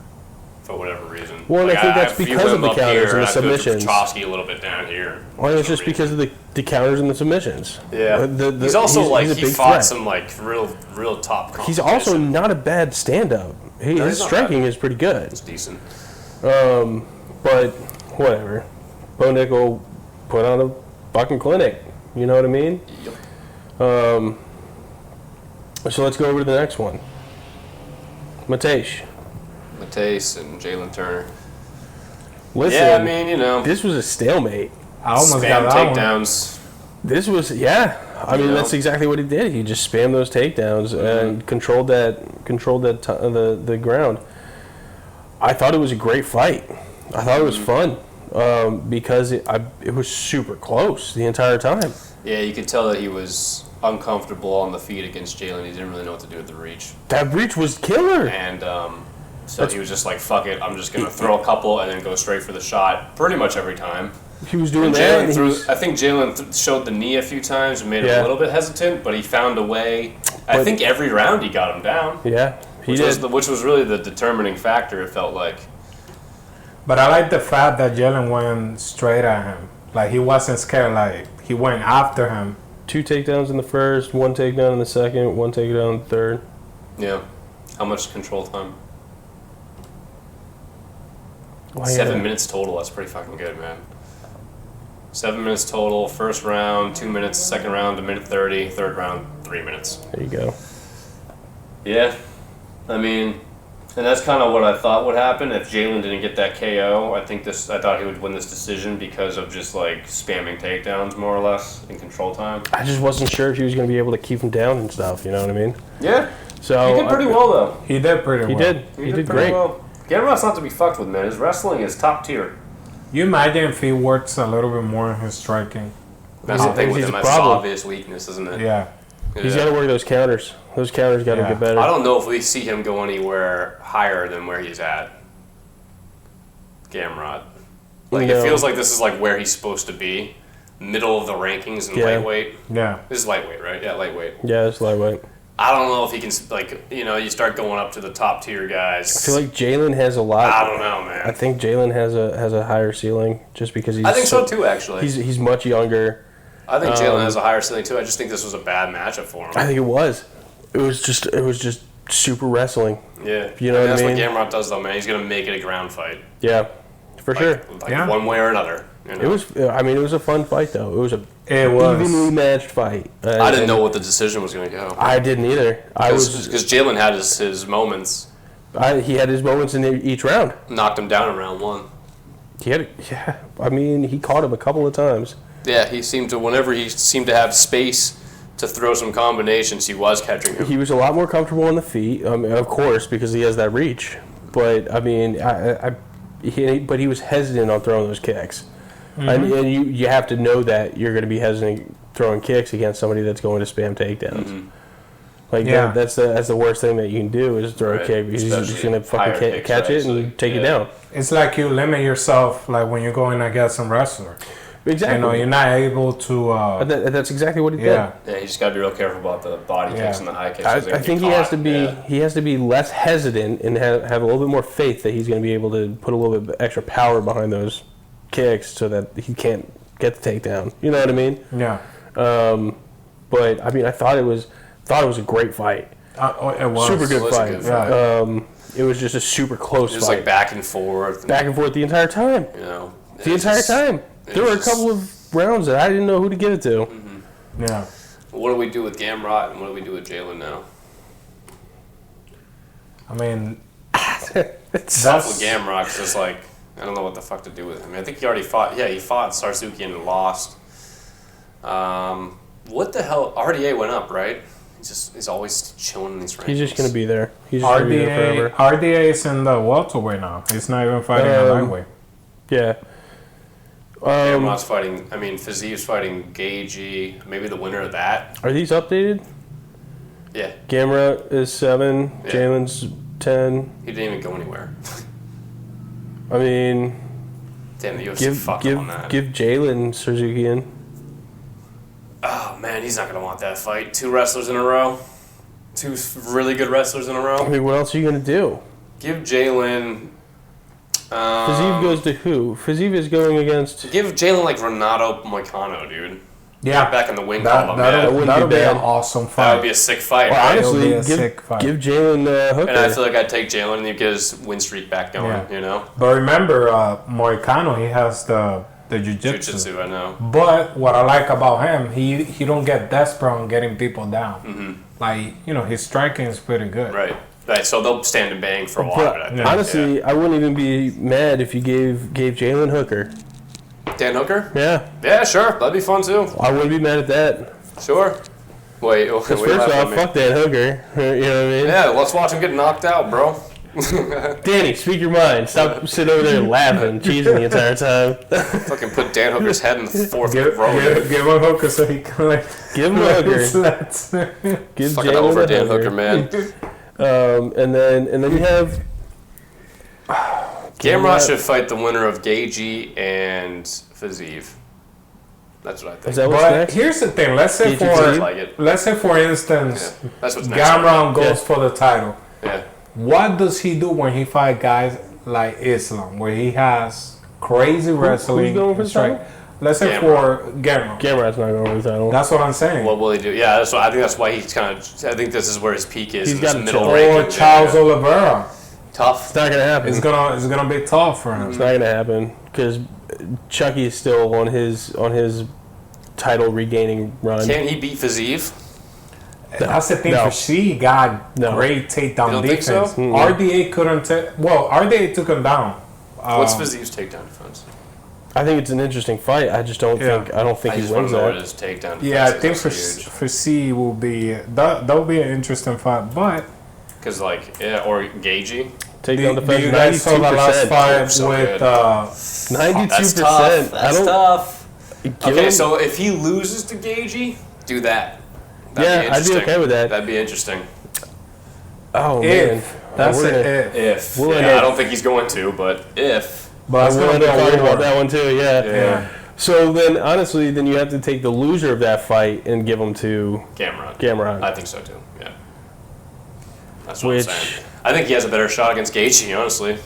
For whatever reason. Well, I think that's because of the counters and the submissions. Petrosky a little bit down here. Well, it's just because of the counters and the submissions. Yeah. He's also he fought some real top competition. He's also not a bad stand-up. His striking is pretty good. It's decent. But whatever. Bo Nickel put on a fucking clinic. You know what I mean? Yep. So let's go over to the next one. Matej and Jalen Turner. Listen, Yeah, I mean, you know, this was a stalemate. I almost spam got that takedowns. This was, I mean, that's exactly what he did. He just spammed those takedowns and controlled the ground. I thought it was a great fight. I thought it was fun because it was super close the entire time. Yeah, you could tell that he was uncomfortable on the feet against Jalen. He didn't really know what to do with the reach. That reach was killer. And so he was just like, fuck it, I'm just going to throw a couple and then go straight for the shot pretty much every time. He was doing that. that. I think Jalen showed the knee a few times and made him a little bit hesitant, but he found a way. I think every round he got him down. Yeah, which was really the determining factor, it felt like. But I like the fact that Jalen went straight at him. Like, he wasn't scared. Like, he went after him. 2 takedowns in the first, 1 takedown in the second, 1 takedown in the third. Yeah. How much control time? Well, 7 minutes total. That's pretty fucking good, man. 7 minutes total. First round, 2 minutes. Second round, 1:30. Third round, 3 minutes. There you go. Yeah. I mean, and that's kind of what I thought would happen if Jalen didn't get that KO. I thought he would win this decision because of just like spamming takedowns more or less in control time. I just wasn't sure if he was going to be able to keep him down and stuff. You know what I mean? Yeah. So he did pretty well though. He did pretty well. He did great. Well. Gamrot's not to be fucked with, man. His wrestling is top tier. You imagine if he works a little bit more in his striking. That's the thing with him. That's his obvious weakness, isn't it? Yeah. He's got to work those counters. Those counters got to get better. I don't know if we see him go anywhere higher than where he's at. Gamrot. Like, it feels like this is like where he's supposed to be. Middle of the rankings in lightweight. Yeah. This is lightweight, right? Yeah, lightweight. Yeah, it's lightweight. I don't know if he can, like, you know, you start going up to the top tier guys. I feel like Jalen has a lot. I don't know, man. I think Jalen has a higher ceiling just because he's. I think so too, actually. He's much younger. I think Jalen has a higher ceiling too. I just think this was a bad matchup for him. I think it was. It was just super wrestling. Yeah, you know what I mean. That's what Gamrot does, though, man. He's gonna make it a ground fight. Yeah, for sure. Like one way or another. You know? It was. I mean, it was a fun fight, though. It was evenly matched fight. I didn't know what the decision was going to go. I didn't either. Because Jalen had his moments. He had his moments in each round. Knocked him down in round 1. I mean, he caught him a couple of times. Yeah, whenever he seemed to have space to throw some combinations, he was catching him. He was a lot more comfortable on the feet, of course, because he has that reach. But I mean, he was hesitant on throwing those kicks. Mm-hmm. And you have to know that you're going to be hesitant throwing kicks against somebody that's going to spam takedowns. Mm-hmm. Like that's the worst thing that you can do is throw a kick. He's just going to fucking catch it and take it down. It's like you limit yourself, like when you're going against some wrestler. Exactly. You know, you're not able to. That's exactly what he did. Yeah, you just got to be real careful about the body kicks and the high kicks. I think he has to be. He has to be less hesitant and have a little bit more faith that he's going to be able to put a little bit extra power behind those kicks so that he can't get the takedown. You know what I mean? Yeah. But I mean, I thought it was a great fight. It was super good fight. Good fight. It was just a super close fight. It was like back and forth. Back and forth the entire time. You know, the entire time. There were a couple of rounds that I didn't know who to give it to. Mm-hmm. Yeah. What do we do with Gamrot and what do we do with Jalen now? I mean, it's tough with Gamrot because it's like I don't know what the fuck to do with him. I think he already fought. Yeah, he fought Sarsukian and lost. What the hell? RDA went up, right? He's always chilling in these rankings. He's just gonna be there. He's just gonna be there forever. RDA is in the welterweight now. He's not even fighting a lightweight. Yeah. Gamrot's fighting. I mean, Fizie's fighting Gagey. Maybe the winner of that. Are these updated? Yeah. Gamrot is 7. Yeah. Jalen's 10. He didn't even go anywhere. I mean, damn, the UFC fucked up on that. Give Jalen Sarzukian. Oh man, he's not gonna want that fight. 2 wrestlers in a row. 2 really good wrestlers in a row. I mean, what else are you gonna do? Give Jalen. Fiziev goes to who? Fiziev is going against. Give Jalen like Renato Moicano, dude. Yeah, get back in the wing. That would be an awesome fight. That would be a sick fight. Well, right? honestly, give Jalen Hooker. And I feel like I'd take Jalen and he'd get his win streak back going. Yeah. You know. But remember, Moicano, he has the jiu-jitsu. Jiu-jitsu, I know. But what I like about him, he don't get desperate on getting people down. Mm-hmm. Like, you know, his striking is pretty good. Right. Right, so they'll stand and bang for a while. But honestly, I wouldn't even be mad if you gave Jalen Hooker. Dan Hooker? Yeah. Yeah, sure. That'd be fun too. I wouldn't be mad at that. Sure. Wait, first off, fuck Dan Hooker. You know what I mean? Yeah, let's watch him get knocked out, bro. Danny, speak your mind. Stop sitting over there laughing, cheesing the entire time. Fucking put Dan Hooker's head in the fourth row. Give him a hooker so he can like. Give him a hooker. Give fucking over Dan Hooker, man. And then you have. Gamrot should fight the winner of Gagey and Fiziev. That's what I think. Is that what's But next? here's the thing. Let's say for instance, that's what's next. Gamrot goes for the title. Yeah. What does he do when he fight guys like Islam, where he has crazy wrestling? Who's going for the title? Let's say for Gamrot. Gamrot's not going for the title. That's what I'm saying. What will he do? Yeah, I think that's why he's kind of. I think this is where his peak is. He's got in middle or ranking. Charles Oliveira. Tough. It's not gonna happen. It's gonna be tough for him. It's not gonna happen because Chucky is still on his title regaining run. Can he beat Fiziev? That's the thing. For she got great takedown defense. Think so? RDA couldn't take. Well, RDA took him down. What's Fiziev's takedown defense? I think it's an interesting fight. I just don't think. I don't think he wins that. His takedown defense. Yeah, I think for C will be that will be an interesting fight, but because or Gagey. Takedown defense. You guys saw the last fight with 92%. That's tough. Okay, so if he loses to Gagey, do that. I'd be okay with that. That'd be interesting. Oh man, that's it. If I don't think he's going to, but if. But I'm going to talk about that one too. Yeah. So then, honestly, you have to take the loser of that fight and give him to Gamrot. I think so too. Yeah. That's what I'm saying. I think he has a better shot against Gaethje, honestly.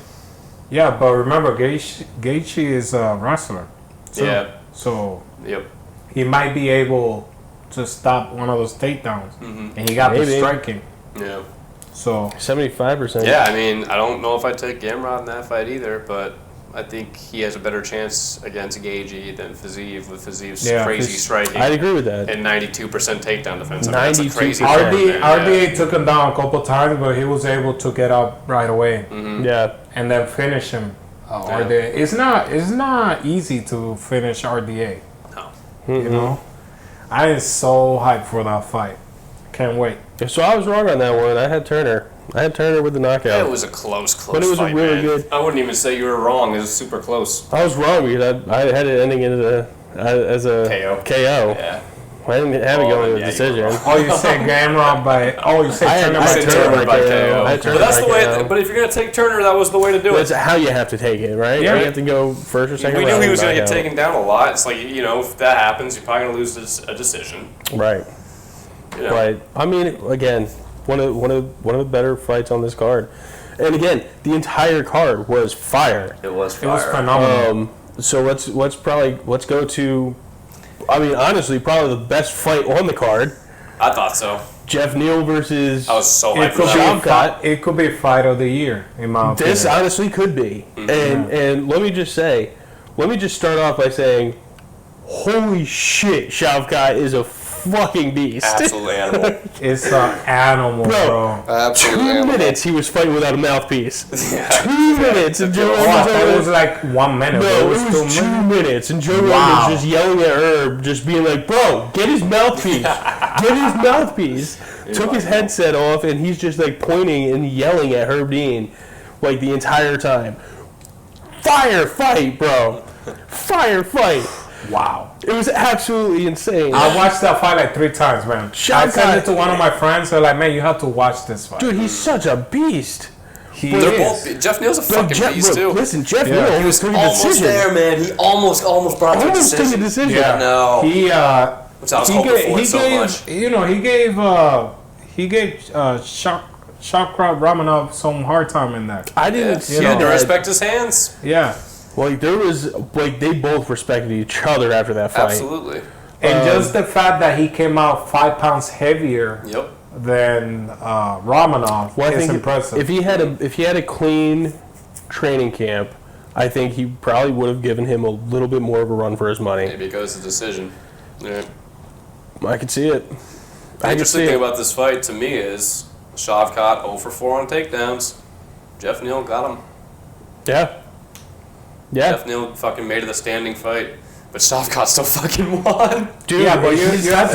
Yeah, but remember, Gaethje is a wrestler. Too. Yeah. So yep. He might be able to stop one of those takedowns, and he got the striking. Yeah. So 75%. Yeah, I mean, I don't know if I'd take Gamrot in that fight either, but I think he has a better chance against Gagey than Fiziev with Fiziev's crazy striking. I'd agree with that. And 92% takedown defense. 92%. Crazy RDA took him down a couple times, but he was able to get up right away. Mm-hmm. Yeah. And then finish him. RDA. It's not easy to finish RDA. No. You know? I am so hyped for that fight. Can't wait. So I was wrong on that one. I had Turner with the knockout. It was a close but it was fight, a really man. good. I wouldn't even say you were wrong. It was super close. I was wrong because I had it ending into as a KO. Yeah. I didn't have it going to a decision. Oh, you said Gamrot by... Oh, you said Turner by KO. But that's the way... But if you're going to take Turner, that was the way to do it. That's how you have to take it, right? Yeah. You have to go first or second We round. knew he was going to get taken down a lot. It's like, if that happens, you're probably going to lose a decision. Right. Right. I mean, again, one of the better fights on this card. And again, the entire card was fire. It was fire. It was phenomenal. So let's go to... I mean, honestly, probably the best fight on the card. I thought so. Jeff Neal versus... I was so hyped for that. It could be fight of the year, in my opinion. This honestly could be. Mm-hmm. And let me just start off by saying, holy shit, Shavkat is a fucking beast. Absolutely animal. It's an animal, bro. Absolutely 2 minutes he was fighting without a mouthpiece. Yeah. 2 minutes. And Joe It was like 1 minute. No, it was 2 minutes. And Joe Rogan was just yelling at Herb, just being like, bro, get his mouthpiece. Get his mouthpiece. Took his headset off, and he's just like pointing and yelling at Herb Dean like the entire time. Fire fight, bro. Fire fight. Wow. It was absolutely insane. I watched that fight like 3 times, man. I sent it to one of my friends. They're like, man, you have to watch this fight. Dude, he's such a beast. They're both. Jeff Neal's a fucking beast too. Listen, Jeff Neal almost took a decision. Almost there, man. He almost brought the decision. Took a decision. Yeah, no. Which I was hoping for so much. You know, he gave Shakrab Ramanov some hard time in that. I didn't see He had to that. respect his hands. Yeah. Like there was, like they both respected each other after that fight. Absolutely. And just the fact that he came out 5 pounds heavier than Ramanov is impressive. If he had a clean training camp, I think he probably would have given him a little bit more of a run for his money. Maybe it goes to decision. Yeah. I could see it. The interesting thing about this fight to me is Shavkat 0 for 4 on takedowns. Jeff Neal got him. Yeah. Yeah. Jeff Neal fucking made it a standing fight. But Shavkat still fucking won. Dude, yeah, but you have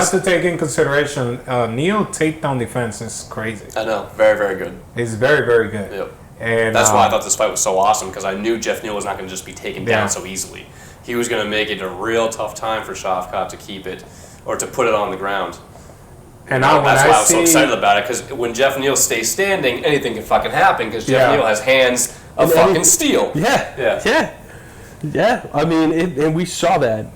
to take in consideration Neal takedown defense is crazy. I know, very, very good. It's very, very good. Yep. And that's why I thought this fight was so awesome, because I knew Jeff Neal was not going to just be taken down so easily. He was going to make it a real tough time for Shavkat to keep it or to put it on the ground. And that's why I was so excited about it, because when Jeff Neal stays standing, anything can fucking happen, because Jeff Neal has hands of fucking steel. Yeah, I mean, and we saw that.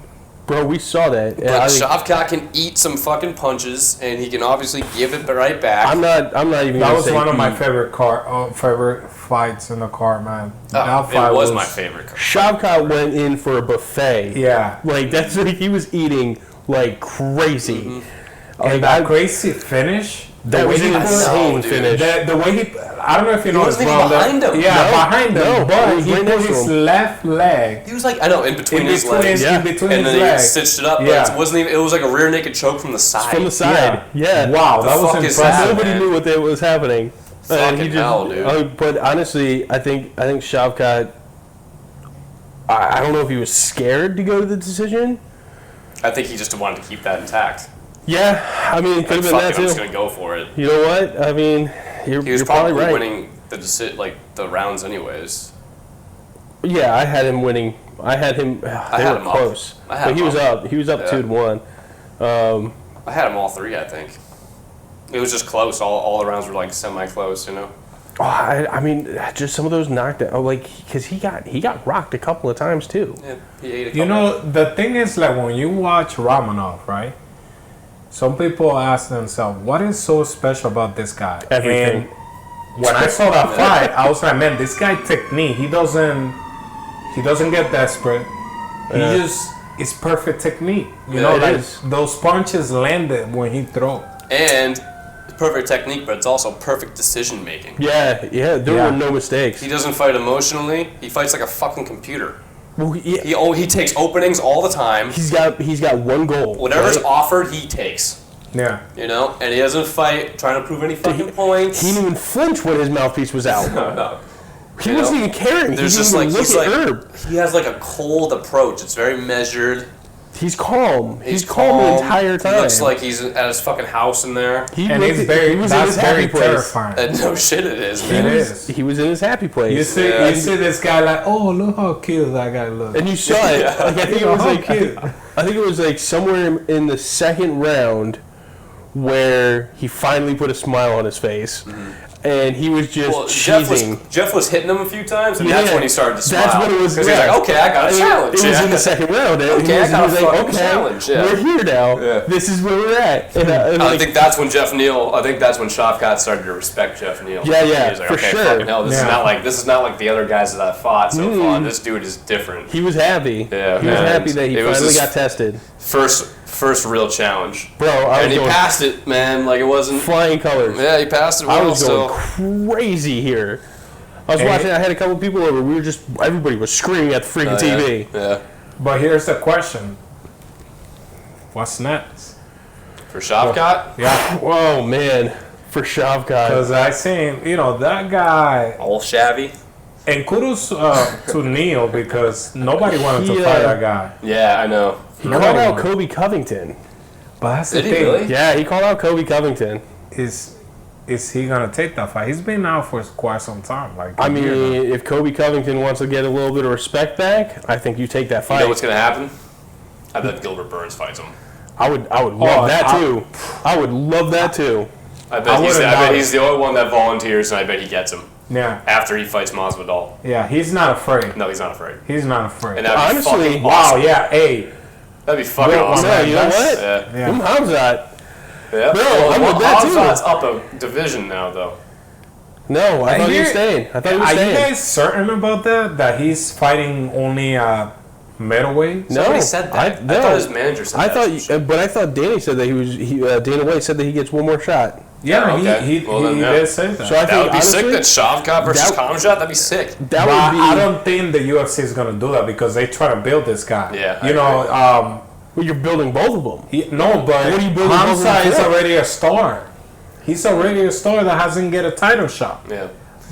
Bro, we saw that. But Shavkat can eat some fucking punches, and he can obviously give it right back. I'm not even. That was one of my favorite fights in the card, man. That fight was my favorite. Shavkat went in for a buffet. Yeah, like that's what he was eating like crazy. Mm-hmm. And that crazy finish. That was an insane finish. The way he, I don't know if you know, he wasn't even behind him. Yeah, behind him. But he put his left leg. He was like, I know, in between his legs. In between and his then legs. He stitched it up. But it wasn't even. It was like a rear naked choke from the side. From the side. Yeah. Wow, that was impressive. Nobody knew what was happening. Fucking hell, dude. But honestly, I think Shavkat. I don't know if he was scared to go to the decision. I think he just wanted to keep that intact. Yeah, I mean, it could have been that too. I'm just gonna go for it. You know what? I mean, you're probably right. Winning the rounds anyways. Yeah, I had him winning. I had him. They were close, but he was up. He was up 2-1. I had him all three. I think it was just close. All the rounds were like semi-close. You know. Oh, I mean, just some of those knockdowns. Oh, like because he got rocked a couple of times too. Yeah, he ate a couple. You know, the thing is, like when you watch Romanov, right? Some people ask themselves, what is so special about this guy? Everything. And when I saw that fight, I was like, man, this guy technique, he doesn't get desperate. He just, it's perfect technique. You know, like those punches landed when he throw. And it's perfect technique, but it's also perfect decision making. Yeah, there were no mistakes. He doesn't fight emotionally. He fights like a fucking computer. Well, he takes openings all the time. He's got one goal. Whatever's offered, he takes. Yeah. You know, and he doesn't fight trying to prove any fucking points. He didn't even flinch when his mouthpiece was out. No. He wasn't even caring. There's just like he has like a cold approach. It's very measured. He's calm. He's calm the entire time. He looks like he's at his fucking house in there. He was in his happy place. Terrifying. And no shit, it is. He was in his happy place. You see this guy like, oh, look how cute that guy looks. And you saw it. Like, I think it was like cute. I think it was like somewhere in the second round where he finally put a smile on his face. Mm-hmm. And he was just cheesing. Jeff was hitting him a few times, and that's when he started to smile. That's when it was. Because he's like, okay, I got a challenge. It was in the second round. I got a challenge. We're here now. Yeah. This is where we're at. And, I think that's when Shavkat started to respect Jeff Neal. Yeah, he was like, for okay, sure. Fucking hell, this is not like the other guys that I've fought so far. This dude is different. He was happy. Yeah, he was happy that he finally got tested. First real challenge, bro, and he passed it, man. Like it wasn't flying colors. Yeah, he passed it. I was going crazy here. I was watching. I had a couple people over. Everybody was screaming at the freaking TV. Yeah. But here's the question: what's next for Shavkat? Yeah. Oh man, for Shavkat. Because I seen that guy all shabby. And kudos to Neal because nobody wanted to fight that guy. Yeah, I know. He called out Kobe Covington. But that's the thing. Really? Yeah, he called out Kobe Covington. Is he gonna take that fight? He's been out for quite some time. I mean, if Kobe Covington wants to get a little bit of respect back, I think you take that fight. You know what's gonna happen? I bet Gilbert Burns fights him. I would love that too. I would love that too. I bet he's the only one that volunteers, and I bet he gets him. Yeah. After he fights Masvidal. Yeah, he's not afraid. No, he's not afraid. He's not afraid. And that'd be honestly, awesome. Yeah, hey. That'd be fucking awesome. Yeah, you know what? Yeah. Hamzat. Yeah. Bro, I'm with that too. Hamzat's up a division now, though. No, I thought he was staying. Are you guys certain about that? That he's fighting only middleweight? Somebody said that. I thought his manager said that. But I thought Danny said that Dana White said that he gets one more shot. Yeah, he did say that. So I think would be sick. That Shavkat versus Khamzat, that'd be sick. I don't think the UFC is gonna do that because they try to build this guy. Yeah, well, you're building both of them. No, but what are you building? Khamzat is already a star. He's already a star that hasn't get a title shot. Yeah.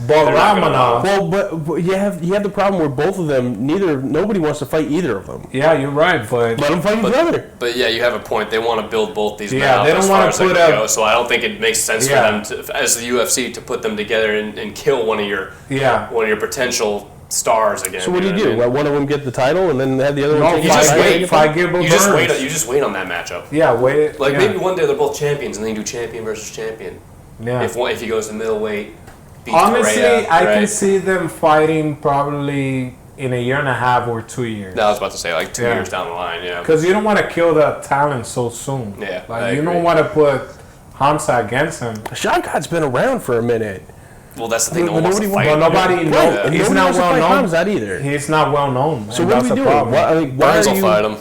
But They're not gonna Romanov. Well, but you have the problem where both of them, nobody wants to fight either of them. Yeah, you're right, but Let them fight each other. But yeah, you have a point. They want to build both these men Yeah, up they don't as far wanna as they put can up- go. So I don't think it makes sense for Yeah. them to, as the UFC, to put them together and kill one of your potential stars again. So what do you know do? I mean? Let one of them get the title and then have the other No, one take You the just title? wait. Fight Gilbert You just wait. Burns. You just wait on that matchup. yeah, wait. Like yeah. maybe one day they're both champions and then you do champion versus champion. Yeah. If he goes to middleweight, beats Honestly, Correa, I right? can see them fighting probably in a year and a half or 2 years. No, I was about to say like 2 Yeah. years down the line. Yeah. Because you don't want to kill the talent so soon. Yeah, like I you agree. don't want to put Hamza against him. Shavkat's been around for a minute. Well, that's the thing. No But one wants to nobody fight. But nobody him. knows. And He's nobody not wants to well fight known. Hamzat either. He's not well known. So and what are that's we the doing? problem. Why Burns are will you? fight him.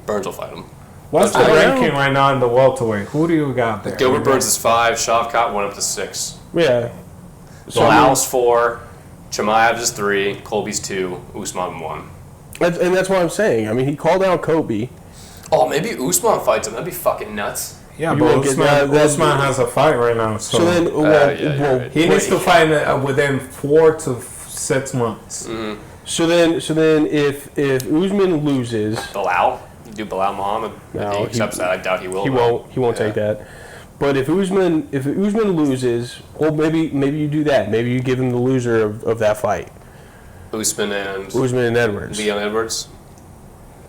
Burns will fight him. What's the I don't know. ranking right now in the welterweight? Who do you got there? Gilbert Burns is 5. Shavkat went up to 6. Yeah. So Bilal's 4. Chimaev is 3. Colby's 2. Usman 1. and that's what I'm saying. I mean, he called out Kobe. Oh, maybe Usman fights him. That'd be fucking nuts. Yeah, You but won't get that- Usman has a fight right now. So, So then, yeah, you're right. he needs to fight within 4 to 6 months. So then, if Usman loses, Bilal? You do Bilal Muhammad? No, he he- accepts that. I doubt he will. he though. won't take that. But if Usman loses, well, maybe you do that. Maybe you give him the loser of that fight, Usman and Usman and Edwards. Leon Edwards.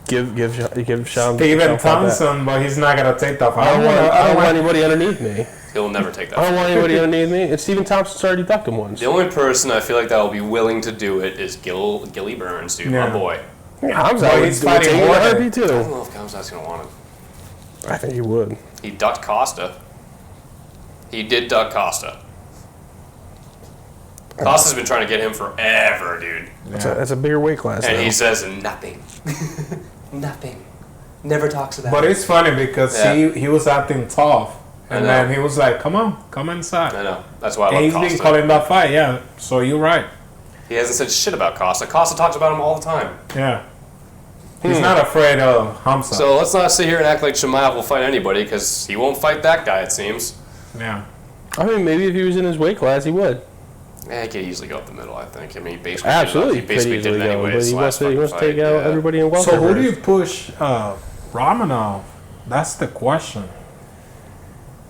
Give Sean Steven Thompson, but he's not gonna take that fight. I don't want anybody underneath me. He'll never take that. I don't want anybody underneath me. And Steven Thompson's already ducked him once. The only person I feel like that will be willing to do it is Gilly Burns, dude, Yeah. my boy. Hamza Well, would he's would fighting take it in a Jorge. heartbeat I don't too. know if Kamzat's gonna want him. I think he would. He ducked Costa. He did duck Costa. Costa's been trying to get him forever, dude. That's a bigger weight class. And though. he says nothing. Nothing. Never talks about But it. it's funny because Yeah. he was acting tough, and I then know. he was like, come inside." I know. That's why I And love he's Costa. been calling that fight, yeah. So you're right, He hasn't said shit about Costa. Costa talks about him all the time. yeah. He's not afraid of Hamza. So let's not sit here and act like Chimaev will fight anybody, because he won't fight that guy, it seems. yeah. I mean, maybe if he was in his weight class, he would. Yeah, he could easily go up the middle, I think. I mean, he basically Absolutely, he basically could did easily it go. But anyways. he wants to last take fucking out fight, yeah. everybody in welter. So who do you push Romanov? That's the question.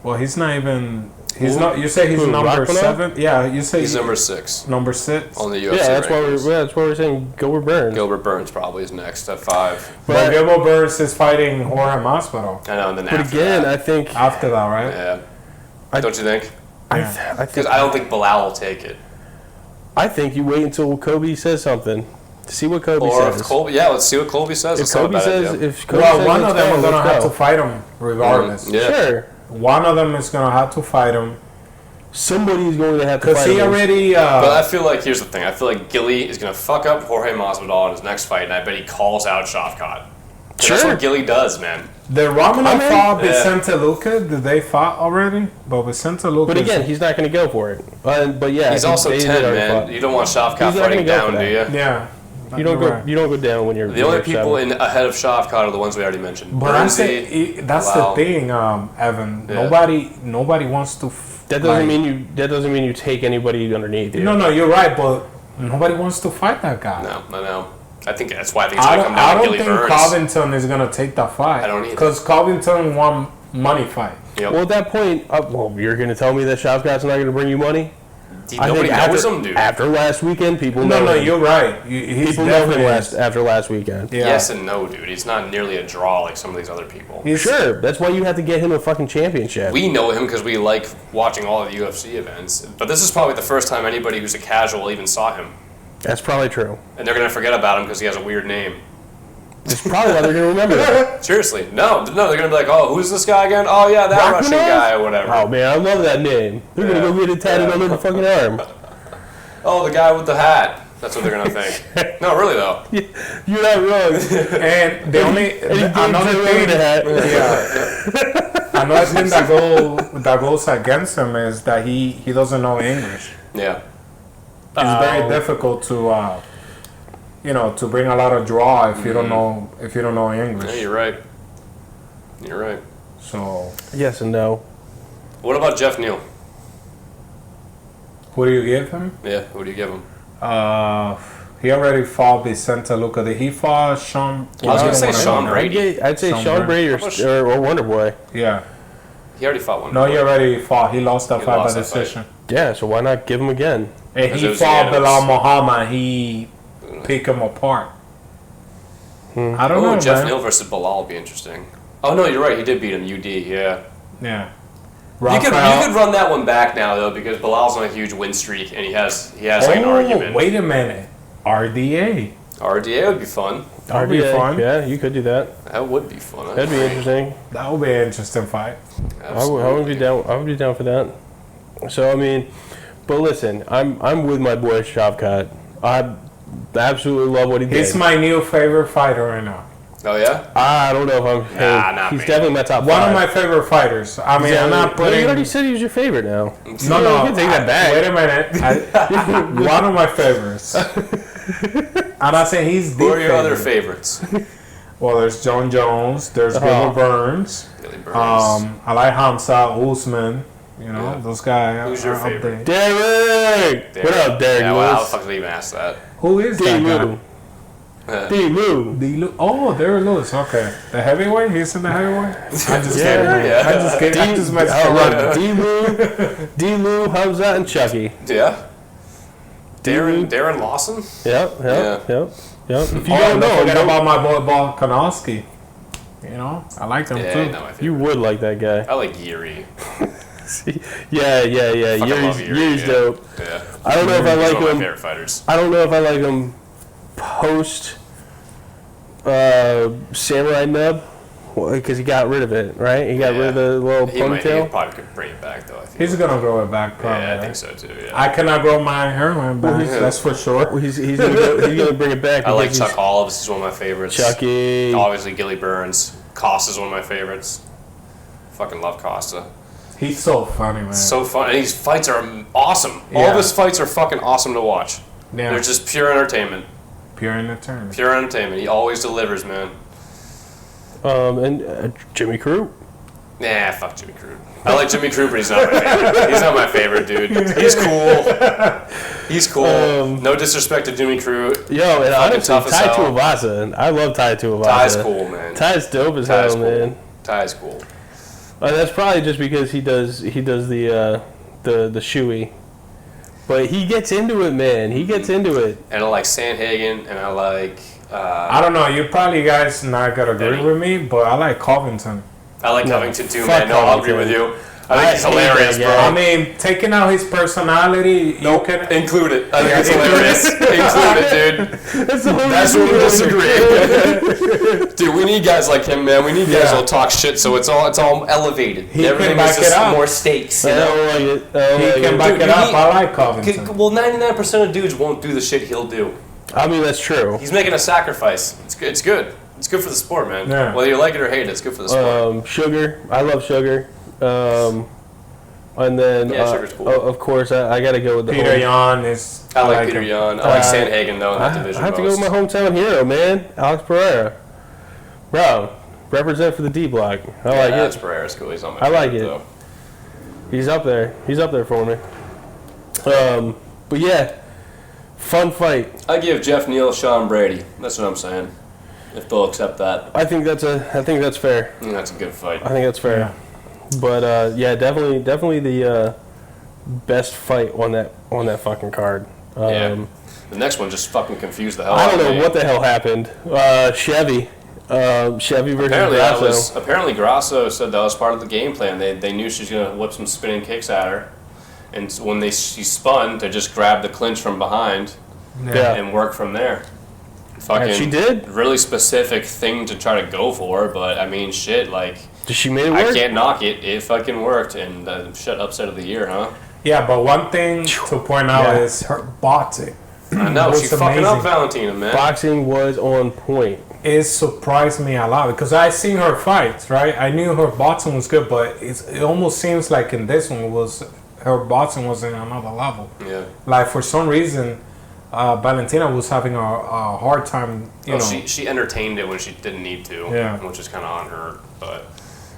Well, he's not even. He's not. You say he's Who, number Rachmanov? 7. Yeah, you say He's number 6 number 6. on the UFC Yeah, that's rankings. why we're saying Gilbert Burns. Gilbert Burns probably is next at 5. But Gilbert Burns is fighting Jorge Masvidal I know, and then But after again, that, I think after that, right? yeah. Don't you think? I Because think I don't think Bilal will take it. I think you wait until Kobe says something to see what Kobe Or says. if Colby, yeah, let's see what Colby says. If That's not a Kobe bad says, idea. if Kobe Well, says one let's of them go, is gonna let's have go. to fight him regardless. Yeah. Sure, One of them is gonna have to fight him somebody's going to have to because fight he him. already. But I feel like, here's the thing. I feel like Gilly is going to fuck up Jorge Masvidal in his next fight, and I bet he calls out Shavkat. That's Sure. what Gilly does, man. The Romanov I mean, fought yeah. Vicente Luque. Did they fight already? But Vicente Luque. But again, he's not going to go for it. But yeah, He's also they 10, did already man. fight. You don't want Shavkat He's not fighting gonna go down, for do you? yeah. You don't You're go. right. You don't go down when you're. The only when you're people seven. ahead of Shavkat are the ones we already mentioned. But I Burnsy, say that's Bilal. the thing, Evan. Yeah. Nobody wants to. That doesn't mean you. That doesn't mean you take anybody underneath you. No, you're right, but nobody wants to fight that guy. No, I know. I think that's why I think it's I going to don't, come down I to don't Gilly think Burns. Covington is gonna take that fight. I don't either. Because Covington won money fight. Yep. Well, at that point, you're going to tell me that Shavkat's not going to bring you money? Nobody knows him, dude. After last weekend, people know No, him. you're right. He's People know him definitely after last weekend. Yeah. Yes and no, dude. He's not nearly a draw like some of these other people. He's- Sure, that's why you have to get him a fucking championship. We know him because we like watching all of the UFC events. But this is probably the first time anybody who's a casual even saw him. That's probably true. And they're going to forget about him because he has a weird name. It's probably why they're going to remember it. Seriously. No, they're going to be like, oh, who's this guy again? Oh, yeah, that Russian Rachmanov? guy or whatever. Oh man, I love that name. They're Yeah. going to go get it tatted Yeah. on their fucking arm. Oh, the guy with the hat. That's what they're going to think. No, really, though. You're not wrong. And the only another thing, hat. yeah, another thing that goes against him is that he doesn't know English. Yeah. It's very difficult to to bring a lot of draw if you don't know Yeah, English. you're right. You're right. So Yes and no. What about Jeff Neal? Who do you give him? Yeah, who do you give him? He already fought Vicente Luque. Did he fight Sean? I was gonna say Sean Brady. I'd say Sean Brady or Wonder Boy. Yeah. He already fought one. No, he already fought. He lost that fight by decision. Yeah, so why not give him again? And he fought Bilal Muhammad. He picked him apart. I don't know, Jeff man. Neal versus Bilal would be interesting. Oh no, you're right. He did beat him. UD, yeah. Yeah. You could run that one back now though, because Bilal's on a huge win streak and he has like an argument. Wait a minute. RDA. RDA would be fun. That would be fun. Yeah, you could do that. That would be fun. That'd be interesting. That would be an interesting fight. I would be down. I would be down for that. So I mean, but listen, I'm with my boy Shavkat. I absolutely love what he did. He's my new favorite fighter right now. Oh yeah? I don't know if I'm. Not he's me. definitely my top. One 5. of my favorite fighters. I mean, I'm not putting. You already said he was your favorite now. No, You can take that back. Wait a minute. One of my favorites. I'm not saying he's the Who are your other favorite. favorites? Well, there's John Jones. There's Billy Burns. Billy Burns. I like Hamza Usman. You know, those guys. Who's your favorite? Derek! What up, Derek Yeah, Lewis? well, how the fuck did I even ask that? Who is that guy? D-Lou. Oh, Derek Lewis. Okay, the heavyweight. He's in the heavyweight. I just kidding. yeah. I just kidding. I just messed around. D-Lou, Hamza, and Chucky. Yeah. Darren Lawson? Yep. If you Don't don't forget know, about my boy Volkanovski. You know, I like him Yeah, too. not my favorite. you would like that guy. I like Yuri. Yeah. Fucking love Yuri. Yuri's dope. Yeah. I don't know if I He's like one of him. my favorite fighters. I don't know if I like him post Samurai Nub because he got rid of it, right? He got rid of the little He ponytail. probably could bring it back though. I think. He's gonna grow it back, probably. Yeah, I think so too. Yeah. I cannot grow my hairline back. That's for sure. He's gonna bring it back. I like because Chuck Olives. He's one of my favorites. Chucky. Obviously, Gilly Burns. Costa's one of my favorites. Fucking love Costa. He's so funny, man. So fun. And these fights are awesome. All Yeah. of his fights are fucking awesome to watch. Yeah. They're just pure entertainment. Pure entertainment. Pure entertainment. He always delivers, man. And Jimmy Crew. Nah, fuck Jimmy Crude. I like Jimmy Crude, but he's not my favorite. He's not my favorite, dude. He's cool. He's cool. No disrespect to Jimmy Crude. Yo, and honestly, tough as Tai hell. Tuivasa. I love Tai Tuivasa. Ty's cool, man. Ty's dope as Ty's hell, cool. man. Ty's cool. That's probably just because he does the shoey. But he gets into it, man. He gets into it. And I like Sandhagen, and I like... I don't know. You probably guys not gonna agree Denny. with me, but I like Covington. I like Covington too, fuck man. No, I'll agree Covington. with you. I think it's hate hilarious, that bro. guy. I mean, taking out his personality, you can. Include it. I think it's hilarious. Include it, dude. That's where we disagree. Dude, we need guys like him, man. We need guys who'll talk shit, so it's all elevated. He Everything can is back just it up. more stakes, you I know? don't like it. I don't He like can it. back Dude, it up. I like Covington. Well, 99% of dudes won't do the shit he'll do. I mean, that's true. He's making a sacrifice. It's good. It's good. It's good for the sport, man. Yeah. Whether you like it or hate it, it's good for the sport. Sugar. I love Sugar. And then, Yeah, Sugar's cool. of course, I got to go with the Peter Yan is. I like Peter him. Yan. I like Sandhagen, though, in that division I have to go most. with my hometown hero, man. Alex Pereira. Bro, represent for the D block. I like That's it. Pereira's cool. He's not my I like favorite, it. though. He's up there. He's up there for me. But yeah, fun fight. I give Jeff Neal Sean Brady. That's what I'm saying. If they'll accept that, I think that's fair. I think that's a good fight. I think that's fair. Yeah. But yeah, definitely the best fight on that fucking card. Yeah. The next one just fucking confused the hell I out don't of know me. what the hell happened. Chevy versus Grasso. Apparently Grasso said that was part of the game plan. They knew she was gonna whip some spinning kicks at her, and when she spun, to just grab the clinch from behind Yeah. and work from there. Fucking And she did. really specific thing to try to go for, but I mean, shit, like She made it I work. can't knock it. It fucking worked, and shit, upset of the year, huh? Yeah, but one thing to point out is her boxing. I know Was she's fucking amazing. up Valentina, man. Boxing was on point. It surprised me a lot because I seen her fights, right? I knew her boxing was good, but it almost seems like in this one her boxing was in another level. Yeah. Like for some reason, Valentina was having a hard time. You know, she entertained it when she didn't need to, Yeah. which is kind of on her. But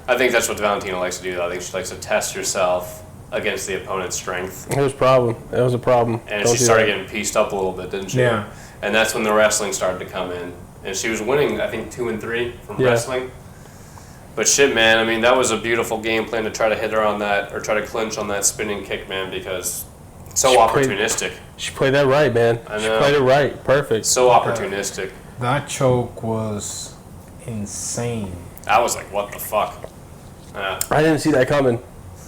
I think that's what Valentina likes to do. Though. I think she likes to test herself against the opponent's strength. It was a problem. It was a problem. And she started getting pieced up a little bit, didn't she? Yeah. And that's when the wrestling started to come in. And she was winning, I think, 2 and 3 from wrestling. But shit, man, I mean, that was a beautiful game plan to try to hit her on that, or try to clinch on that spinning kick, man, because so opportunistic. She played that right, man. I know. She played it right. Perfect. So opportunistic. That choke was insane. I was like, what the fuck? I didn't see that coming.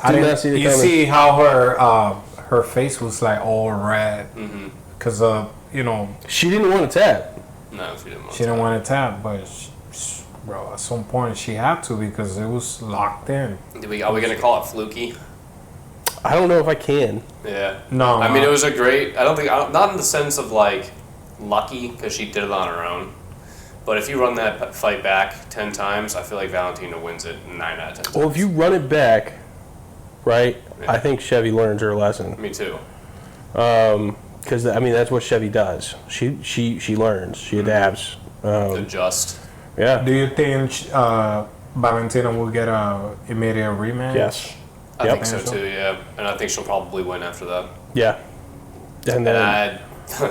Not see it you coming. see how her face was like all red because she didn't want to tap. No, she didn't. She didn't want to tap, but bro, at some point she had to because it was locked in. Are we gonna call it fluky? I don't know if I can. Yeah. No, I mean, it was a great. I don't think not in the sense of like lucky because she did it on her own. But if you run that fight back 10 times, I feel like Valentina wins it 9 out of 10 times. Well, if you run it back, right, Yeah. I think Chevy learns her lesson. Me too. Because I mean that's what Chevy does. She learns. She adapts. Adjust. Yeah. Do you think Valentina will get a immediate rematch? Yes. I Yep. think so too. Yeah, and I think she'll probably win after that. Yeah. And then.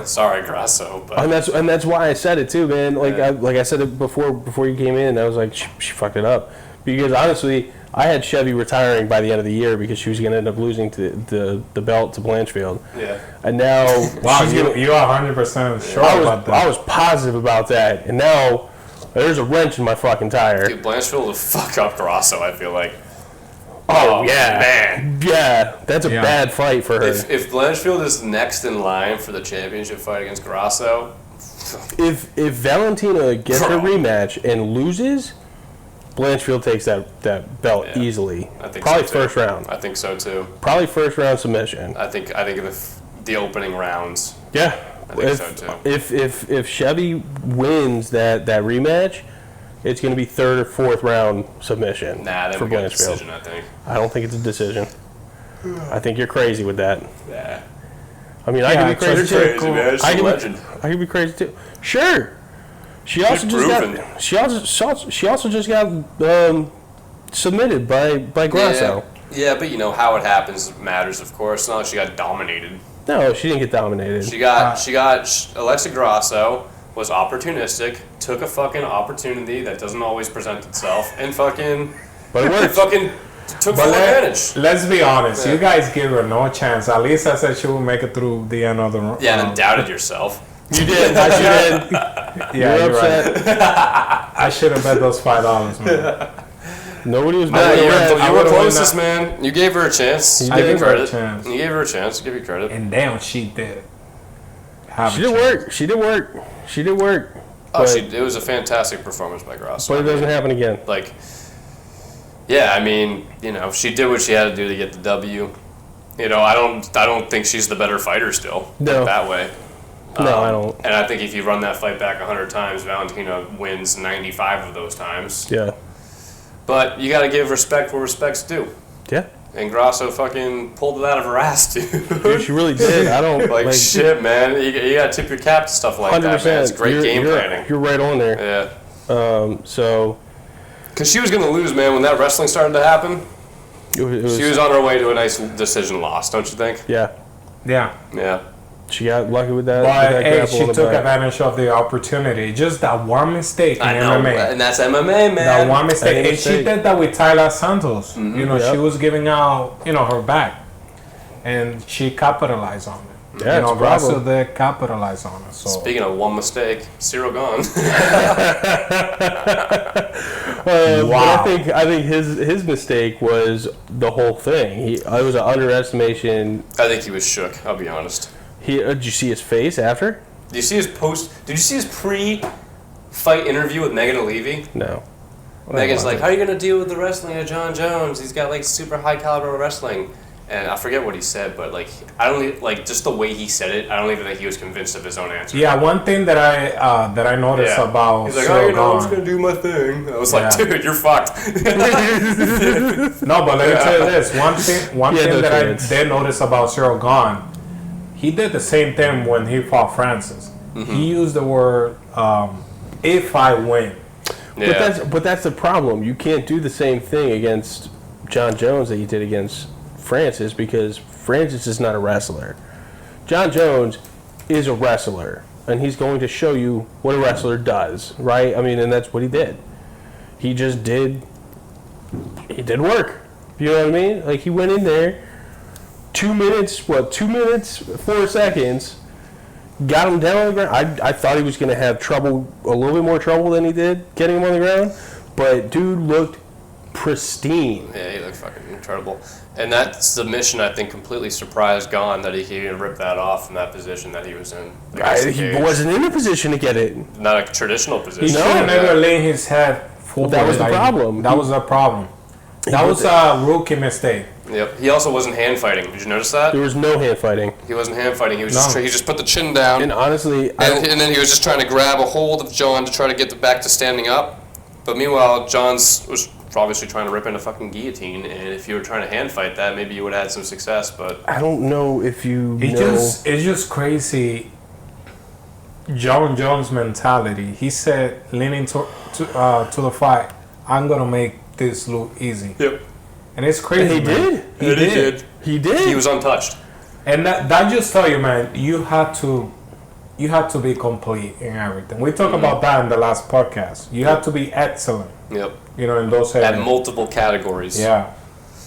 Sorry, Grasso, but And that's why I said it too, man. Like Yeah. I said it before you came in. I was like, she fucked it up because honestly, I had Chevy retiring by the end of the year because she was going to end up losing to the belt to Blanchfield. yeah. And now Wow, she's gonna, you are 100% sure about that. I was positive about that, and now there's a wrench in my fucking tire. Dude, Blanchfield will fuck up Grasso, I feel like. Oh yeah, man. Yeah, that's a Yeah. bad fight for her. If Blanchfield is next in line for the championship fight against Grasso, If Valentina gets her rematch and loses, Blanchfield takes that belt Yeah. easily. I think Probably so too. first round. I think so too. Probably first round submission. I think the opening rounds. Yeah. I think so too. If Chevy wins that rematch, it's going to be third or fourth round submission Nah, then for we got a Blanchfield. decision, I think. I don't think it's a decision. I think you're crazy with that. Yeah. I mean, I Yeah, could be crazy it's too. crazy, man. It's a legend. I could be crazy too. Sure. She also just proven. got. She also just got submitted by Grasso. Yeah, but you know how it happens matters, of course. It's not like she got dominated. No, she didn't get dominated. She got Alexa Grasso was opportunistic, took a fucking opportunity that doesn't always present itself, and fucking But it worked. fucking took full advantage. Let's be honest. Yeah. You guys give her no chance. At least I said she will make it through the end of the round. Yeah, and then doubted yourself. You did. I did. Yeah, You're you're upset. right. I should have bet those $5, man. Nobody was Nah, betting you on that. were would've closest, won man. You gave her a chance. You Give did you give her a credit. chance. You gave her a chance. Give you credit. And damn, she did. Have She a did chance. work. She did work. She did work. Oh, But- it was a fantastic performance by Grasso. But it doesn't happen again. Like, yeah, I mean, you know, she did what she had to do to get the W. You know, I don't think she's the better fighter still. No. That way. No, I don't. And I think if you run that fight back 100 times, Valentina wins 95 of those times. Yeah. But you got to give respect where respect's due. Yeah. And Grasso fucking pulled it out of her ass, dude. Dude, she really did. I don't like, shit, man. You got to tip your cap to stuff like 100%. that, man. It's great game planning. You're right on there. Yeah. So Because she was going to lose, man, when that wrestling started to happen. it was, She was on her way to a nice decision loss, don't you think? yeah. Yeah. Yeah. She got lucky with that. But with that hey, grapple she on the took back. advantage of the opportunity. Just that one mistake in I know, MMA. and that's MMA, man. That one mistake. Any And she mistake. did that with Tyler Santos. You know, Yep. she was giving out, her back. And she capitalized on it. Yeah, it's a Grasso problem. did capitalize on it. So Speaking of one mistake, Cyril gone. But Wow. I think his mistake was the whole thing. It was an underestimation. I think he was shook, I'll be honest. Did you see his face after? Did you see his pre-fight interview with Megan Levy? No. Megan's like, how are you going to deal with the wrestling of John Jones? He's got, like, super high caliber wrestling. And I forget what he said, but, like, I don't even, like, just the way he said it, I don't even think he was convinced of his own answer. yeah, one thing that I noticed about He's like, Cyril I'm just Gane- going to do my thing. I was like, Yeah. dude, you're fucked. No, but let me tell you this. One thing no that chance. I did notice about Cyril Gane, he did the same thing when he fought Francis. He used the word, if I win. Yeah. But that's the problem. You can't do the same thing against John Jones that you did against Francis because Francis is not a wrestler. John Jones is a wrestler, and he's going to show you what a wrestler does, right? I mean, and that's what he did. He just did. He did work. You know what I mean? Like, he went in there, 2 minutes, 4 seconds, got him down on the ground. I thought he was going to have trouble, a little bit more trouble than he did getting him on the ground, but dude looked pristine. Yeah, he looked fucking incredible. And that submission, I think, completely surprised Gon that he could even rip that off from that position that he was in. He wasn't in a position to get it. Not a traditional position. He should have never laid his head forward. That was the problem. That was the problem. That was a rookie mistake. Yep. He also wasn't hand fighting. Did you notice that? There was no hand fighting. He wasn't hand fighting. He was he just put the chin down. And honestly, and then he was just trying to grab a hold of John to try to get back to standing up. But meanwhile, John's was obviously trying to rip in a fucking guillotine. And if you were trying to hand fight that, maybe you would have had some success. But I don't know if you. It's just crazy. John Jones' mentality. He said, leaning to the fight, I'm gonna make this look easy. Yep. And it's crazy. And he did. He did. He was untouched. And that just tell you, man, you have to be complete in everything. We talked about that in the last podcast. You have to be excellent. Yep. You know, in those areas. At multiple categories. Yeah.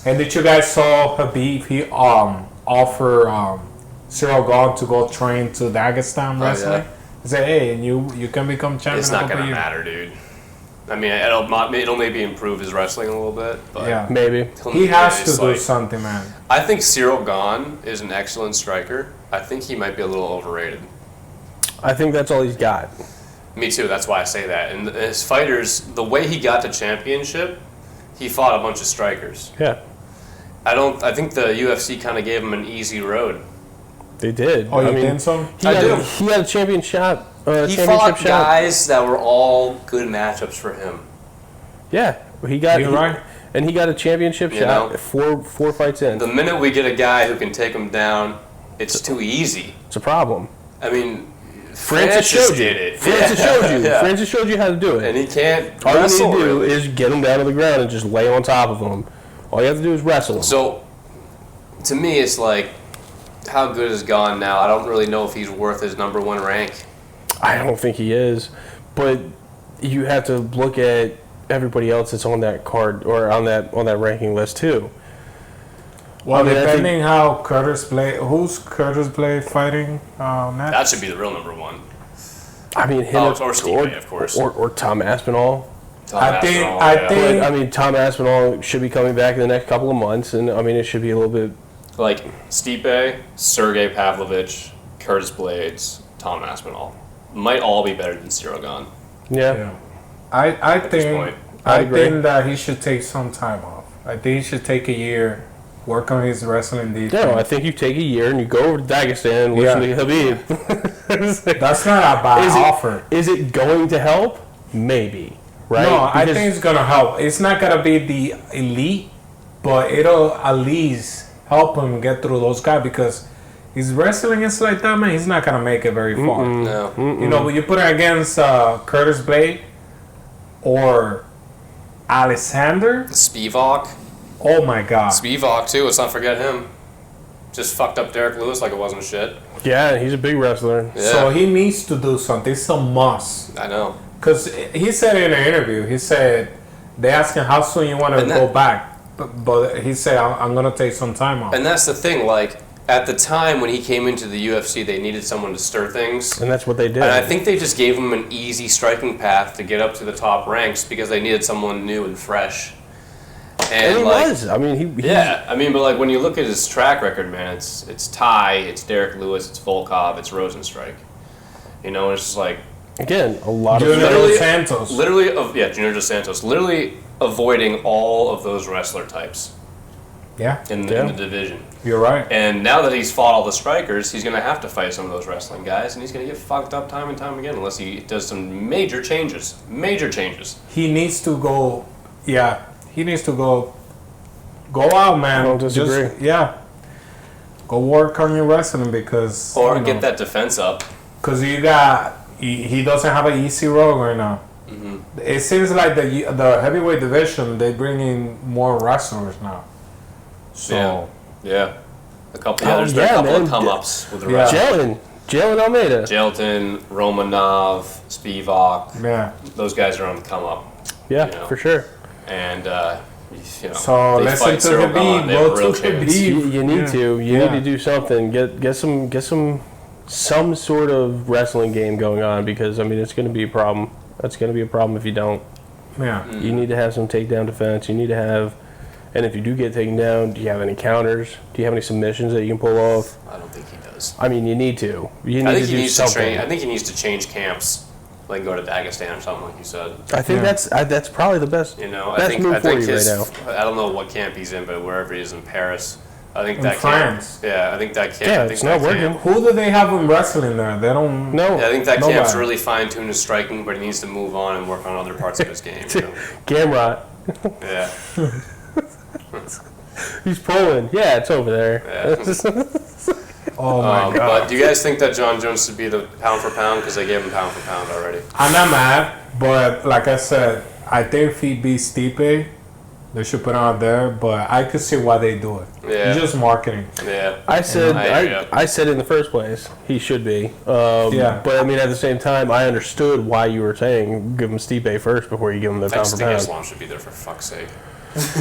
And did you guys saw Habib? He offer Cyril Gone to go train to Dagestan wrestling. Yeah. He said, "Hey, and you can become champion." It's not gonna matter, dude. I mean, it'll maybe improve his wrestling a little bit, but yeah, maybe he has to do something, man. I think Cyril Gone is an excellent striker. I think he might be a little overrated. I think that's all he's got. Me too. That's why I say that. And his fighters, the way he got to championship, he fought a bunch of strikers. Yeah. I think the UFC kind of gave him an easy road. They did. Oh, you think so? He had a champion shot. He fought guys that were all good matchups for him. Yeah, he got. You're right. And he got a championship shot. Four fights in. The minute we get a guy who can take him down, it's too easy. It's a problem. I mean, Francis showed you. Francis showed you. Yeah. Francis showed you how to do it. And he can't. All you wrestle, need to do really. is get him down on the ground and just lay on top of him. All you have to do is wrestle him. So, to me, it's like, how good is Gone now? I don't really know if he's worth his number one rank. I don't think he is, but you have to look at everybody else that's on that card or on that ranking list too. Well, depending how Curtis Blade, who's Curtis Blade fighting next? That should be the real number one. I mean, him or Steve, of course, or Tom Aspinall. I think. But, I mean, Tom Aspinall should be coming back in the next couple of months, and I mean, it should be a little bit like Stipe, Sergey Pavlovich, Curtis Blades, Tom Aspinall might all be better than Cyril Gone. Yeah. I think that he should take some time off. I think he should take a year, work on his wrestling defense. No, I think you take a year and you go over to Dagestan and listen to Habib. That's not a bad offer. Is it going to help? Maybe. Right? No, I think it's gonna help. It's not gonna be the elite, but it'll at least help him get through those guys because his wrestling is like that, man. He's not gonna make it very far. No. You know, when you put it against Curtis Blade or Alexander Spivak. Oh my God. Spivak too. Let's not forget him. Just fucked up Derek Lewis like it wasn't shit. Yeah, he's a big wrestler. Yeah. So he needs to do something. It's a must. I know. Because he said in an interview, he said they asked him how soon you want to go back, but he said I'm gonna take some time off. And that's the thing, like at the time when he came into the UFC, they needed someone to stir things, and that's what they did. And I think they just gave him an easy striking path to get up to the top ranks because they needed someone new and fresh. And he was. I mean, he yeah. I mean, but like when you look at his track record, man, it's Ty, it's Derek Lewis, it's Volkov, it's Rosenstrike. You know, it's just like. Again, a lot Junior of Dos Santos. Junior Dos Santos. Literally avoiding all of those wrestler types. Yeah. In the division. You're right. And now that he's fought all the strikers, he's going to have to fight some of those wrestling guys, and he's going to get fucked up time and time again unless he does some major changes. Major changes. He needs to go. Yeah. He needs to go. Go out, man. I don't disagree. Go work on your wrestling because. Or get that defense up. Because you got. He doesn't have an easy road right now. Mm-hmm. It seems like the heavyweight division, they bring in more wrestlers now. So Yeah. There's been a couple of come-ups with the rest. Jalen Almeida. Jelton, Romanov, Spivak. Yeah. Those guys are on the come-up. Yeah, for sure. And, so listen to Khabib. Go to Khabib. You need to. You need to do something. Get some sort of wrestling game going on because, I mean, it's going to be a problem. That's going to be a problem if you don't. Yeah. You need to have some takedown defense. You need to have... And if you do get taken down, do you have any counters? Do you have any submissions that you can pull off? I don't think he does. I mean, you need to. I think he needs to change camps, like go to Dagestan or something, like you said. I think that's probably the best. I think his, right now. I don't know what camp he's in, but wherever he is in Paris, I think that France. Camp. Yeah, I think that camp. Yeah, it's not working. Who do they have in wrestling there? They don't. No. Yeah, I think that camp's really fine-tuned his striking, but he needs to move on and work on other parts of his game. Gamrot. Yeah. He's pulling. Yeah, it's over there. Yeah. Oh my god! But do you guys think that John Jones should be the pound for pound because they gave him pound for pound already? I'm not mad, but like I said, I think if he beats Stipe, they should put it out there. But I could see why they do it. Yeah. It's just marketing. Yeah. I said in the first place he should be. Yeah. But I mean, at the same time, I understood why you were saying give him Stipe first before you give him the pound for pound. Islam should be there for fuck's sake.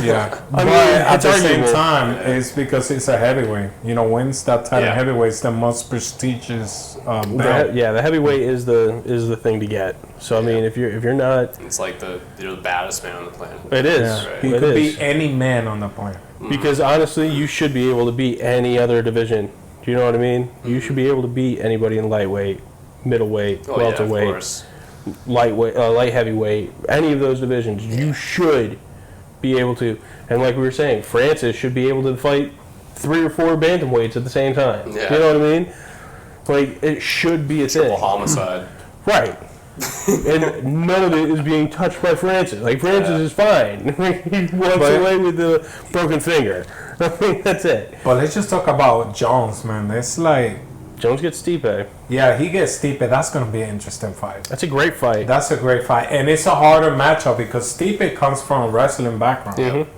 Yeah, I mean, at the same arguable. time, it's because it's a heavyweight. Wins that title heavyweight is the most prestigious belt. The heavyweight is the thing to get. So I mean, if you're not, it's like you're the baddest man on the planet. It is. Yeah. Right. He could be any man on the planet. Because honestly, you should be able to beat any other division. Do you know what I mean? You should be able to beat anybody in lightweight, middleweight, welterweight, lightweight, light heavyweight, any of those divisions. You should be able to, and like we were saying, Francis should be able to fight 3 or 4 bantamweights at the same time. Yeah. You know what I mean? Like, it should be a thing. Triple homicide. Right. And none of it is being touched by Francis. Like, Francis is fine. He walks away with the broken finger. I mean, that's it. But let's just talk about Jones, man. It's like... Jones gets Stipe. Yeah, he gets Stipe. That's going to be an interesting fight. That's a great fight. That's a great fight. And it's a harder matchup because Stipe comes from a wrestling background. Mm-hmm.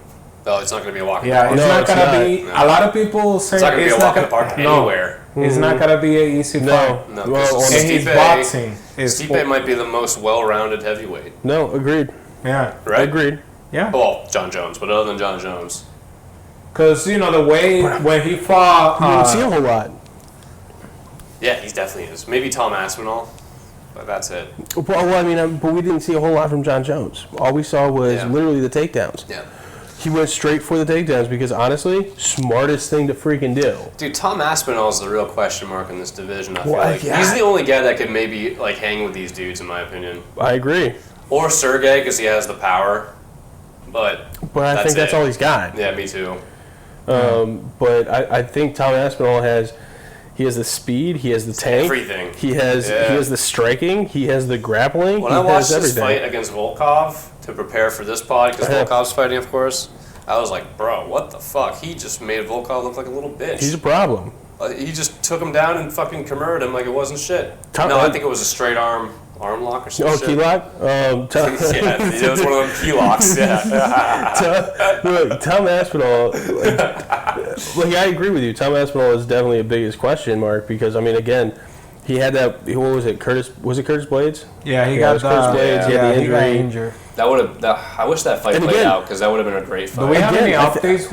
Oh, it's not going to be a walk in the park. Yeah, it's not going to be... A lot of people say it's not going to be a walk in the park anywhere. It's not going to be an easy fight. No, and he's boxing. Stipe might be the most well-rounded heavyweight. No, agreed. Yeah. Right? Agreed. Yeah. Well, John Jones, but other than John Jones. Because, the way when he fought... You didn't see a whole lot. Yeah, he definitely is. Maybe Tom Aspinall, but that's it. Well, I mean, but we didn't see a whole lot from John Jones. All we saw was literally the takedowns. Yeah. He went straight for the takedowns because, honestly, smartest thing to freaking do. Dude, Tom Aspinall is the real question mark in this division. I feel like he's the only guy that could maybe hang with these dudes, in my opinion. I agree. Or Sergey, because he has the power. But I think that's all he's got. Yeah, me too. But I think Tom Aspinall has... He has the speed. He has the tank. Everything. He has the striking. He has the grappling. When I watched this fight against Volkov to prepare for this pod, because Volkov's fighting, of course, I was like, bro, what the fuck? He just made Volkov look like a little bitch. He's a problem. He just took him down and fucking Kimura'd him like it wasn't shit. I think it was a straight arm lock or something. Oh, key lock? Yeah, it was one of them key locks, Tom Aspinall, I agree with you. Tom Aspinall is definitely a biggest question mark because, I mean, again, he had that, what was it, Curtis Blades? Yeah, he got Curtis Blades, he had the injury. He got injured. I wish that fight played out because that would have been a great fight. Do we have any updates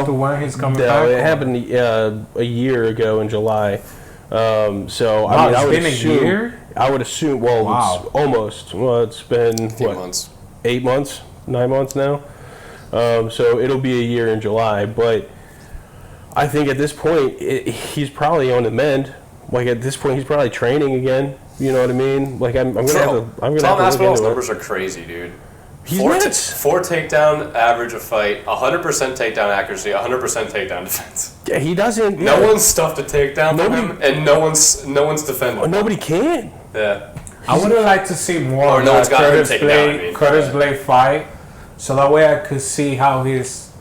to when he's coming back? No, it happened a year ago in July. So, wow, I mean, I would assume... a year? I would assume, it's almost. Well, it's been, 8 months? 9 months now? So it'll be a year in July. But I think at this point, he's probably on the mend. Like, at this point, he's probably training again. You know what I mean? Like, I'm going to have to Tom Aspinall's numbers are crazy, dude. He's nuts. 4 takedown average a fight, 100% takedown accuracy, 100% takedown defense. Yeah, he doesn't. No one's stuffed a takedown from him, and no one's defended him. Nobody can. Yeah. I would have liked to see more of that Curtis Blade fight, so that way I could see how his,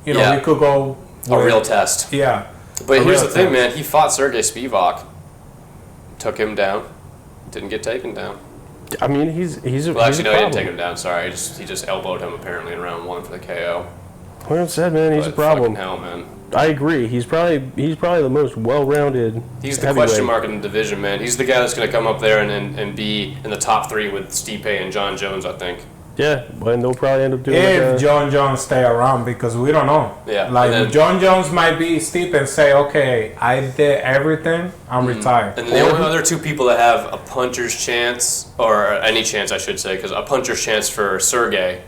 we could go a real test. Yeah. But here's the thing, man. He fought Sergey Spivak, took him down, didn't get taken down. I mean, he's a Well, actually, no, he didn't take him down. Sorry, he just elbowed him apparently in round 1 for the KO. Like I said, man, he's a problem. Fucking hell, man. I agree. He's probably the most well-rounded. He's the heavyweight. question mark in the division, man. He's the guy that's going to come up there and be in the top 3 with Stipe and John Jones, I think. Yeah, and they'll probably end up doing if John Jones stay around, because we don't know. Yeah, like John Jones might be steep and say, "Okay, I did everything. I'm retired." And the only other 2 people that have a puncher's chance, or any chance, I should say, because a puncher's chance for Sergey,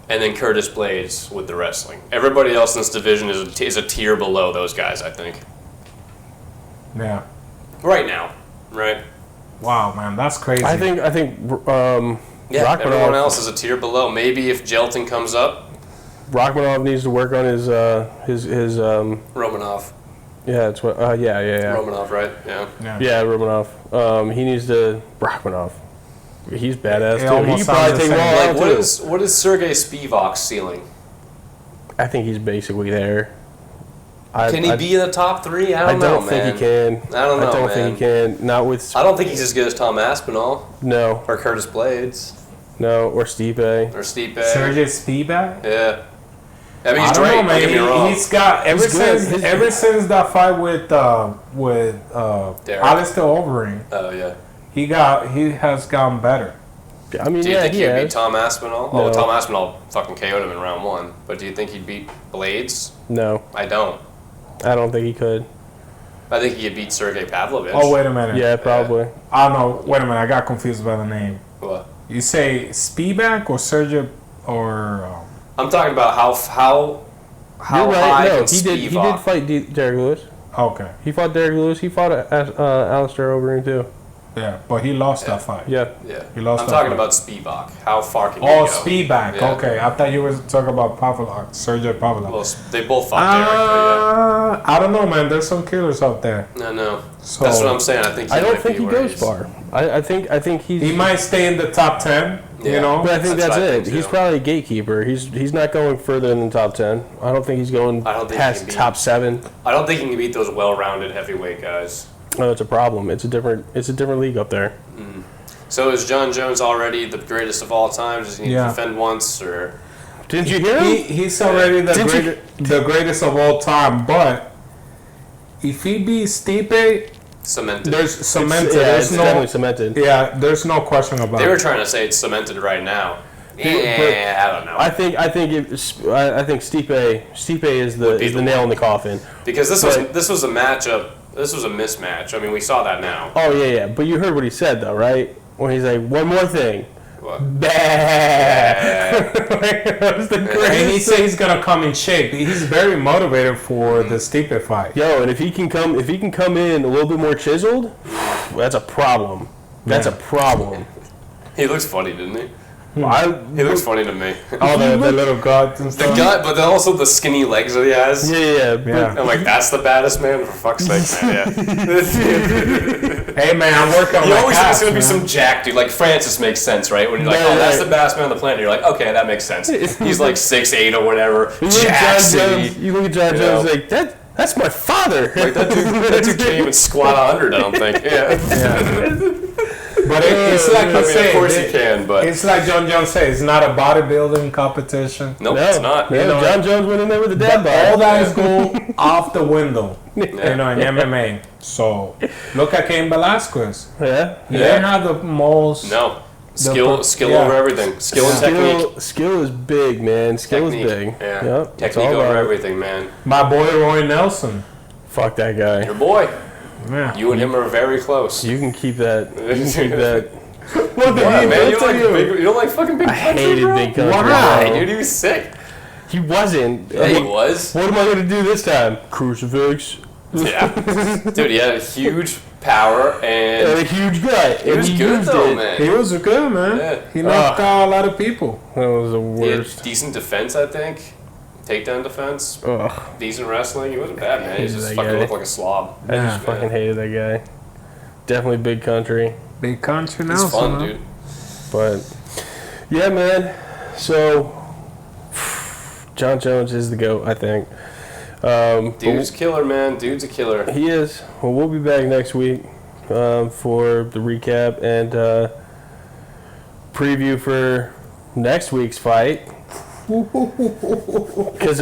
and then Curtis Blades with the wrestling. Everybody else in this division is a tier below those guys, I think. Yeah. Right now, right? Wow, man, that's crazy. I think. Yeah, Rachmanov, everyone else is a tier below. Maybe if Jelton comes up, Rachmanov needs to work on his Romanov. Yeah, it's what. Yeah. Romanov, right? Yeah. Yeah, Romanov. He needs to Rachmanov. He's badass too. almost He could probably sounds take the him all same. out Like, too. what is Sergey Spivak's ceiling? I think he's basically there. Can he be in the top 3? I I don't know, don't think man. he can. I don't know, I don't man. think he can. Not with. I don't think he's as good as Tom Aspinall No, or Curtis Blades or Stipe. or Stipe. Sergey Spivak. Yeah. I mean, he's I don't great. know, man. Don't get me wrong. He's got ever He's good. since that fight with Derek. Alistair Overeem, Oh yeah. he has gotten better. I mean, Do you yeah, think he he'd beat has. Tom Aspinall? No. Oh, Tom Aspinall fucking KO'd him in round 1. But do you think he'd beat Blades? No, I don't. I don't think he could. I think he could beat Sergey Pavlovich. Oh, wait a minute. Yeah, probably. I don't know. Wait a minute. I got confused by the name. What? You say Spivak or Sergey or? I'm talking about how You're right. high No, can he did Spivak- fight Derek Lewis. Okay. He fought Derek Lewis. He fought Alistair Overeem too. Yeah, but he lost that fight. Yeah. Yeah. He lost I'm that talking fight. about Spivak. How far can he Oh, go? Spivak. Yeah. Okay, I thought you were talking about Pavlov, Sergey Pavlov. Well, they both fought Derek, I don't know, man. There's some killers out there. but yeah. No. So That's what I'm saying. I think I don't might think be he where goes he's- far. I think he's. He might stay in the top 10. Yeah. You know. But I think That's that's what I it. think, He's too. probably a gatekeeper. He's not going further than the top 10. I don't think he's going I don't think he past can be- top 7. I don't think he can beat those well-rounded heavyweight guys. No, it's a problem. It's a different league up there. So is John Jones already the greatest of all time? Does he need to defend once, or Didn't you hear him? He's already Did the greatest of all time. But if he beats Stipe, cemented? there's cemented. Yeah, there's it's no. definitely cemented. Yeah, there's no question about They were it. trying to say it's cemented right now. But- Yeah, I don't know. I think Stipe is Would be the the nail one. in the coffin. Because this But- was a matchup. This was a mismatch. I mean, we saw that now. Oh yeah. But you heard what he said though, right? When he's like, one more thing. What? Bah. That was the And he greatest. says he's gonna come in shape. He's very motivated for the Stipe fight. Yo, and if he can come in a little bit more chiseled, that's a problem. That's a problem. He looks funny, didn't he? He I, looks funny to me. All the little guts and The stuff. gut, but then also the skinny legs that he has. yeah. But Yeah. I'm like, that's the baddest man. For fuck's sake, man. Yeah. Hey man, I'm working on You my always think it's calves, gonna be man. some jack dude. Like Francis makes sense, right? When you're like, Right, oh, that's right. the baddest man on the planet. You're like, okay, that makes sense. He's like 6'8" or whatever. you look at Jack John City. Jones, you look at John You Jones know. like that's my father. Like that dude can't even squat 100. I don't think. Yeah. But it's like I you mean, say, of course he can, but it's like John Jones says, it's not a bodybuilding competition. nope, No, it's not. no, You know, John Jones went in there with a dad bod. All that is go off the window, Yeah. you know, in MMA. So look at Cain Velasquez. Yeah. He Yeah. didn't have the most. No. Skill yeah. over everything. Skill and technique. Skill is big, man. Skill Technique. is big. Yeah. Yep, it's Technique all over about it. everything, man. My boy Roy Nelson. Fuck that guy. Your boy. Yeah. You and him are very close. You can keep that. You can keep that. What the man? You don't like fucking big I country, hated bro? big country. Why, bro. dude? He was sick. He wasn't. Yeah, he was. What am I going to do this time? Crucifix. Yeah. Dude, he had a huge power And a and huge gut. he was and good used though, it. man. He was good, man. Yeah. He knocked out a lot of people. That was the He had worst. decent defense, I think. Takedown defense. Ugh. Decent wrestling. He wasn't bad, man. He Hated just that fucking guy. looked like a slob. I just fucking hated that guy. Definitely big country. Big country He's Nelson. fun, huh? dude. But, yeah, man. So, John Jones is the GOAT, I think. Dude's a killer, man. Dude's a killer. He is. Well, we'll be back next week for the recap and preview for next week's fight. Because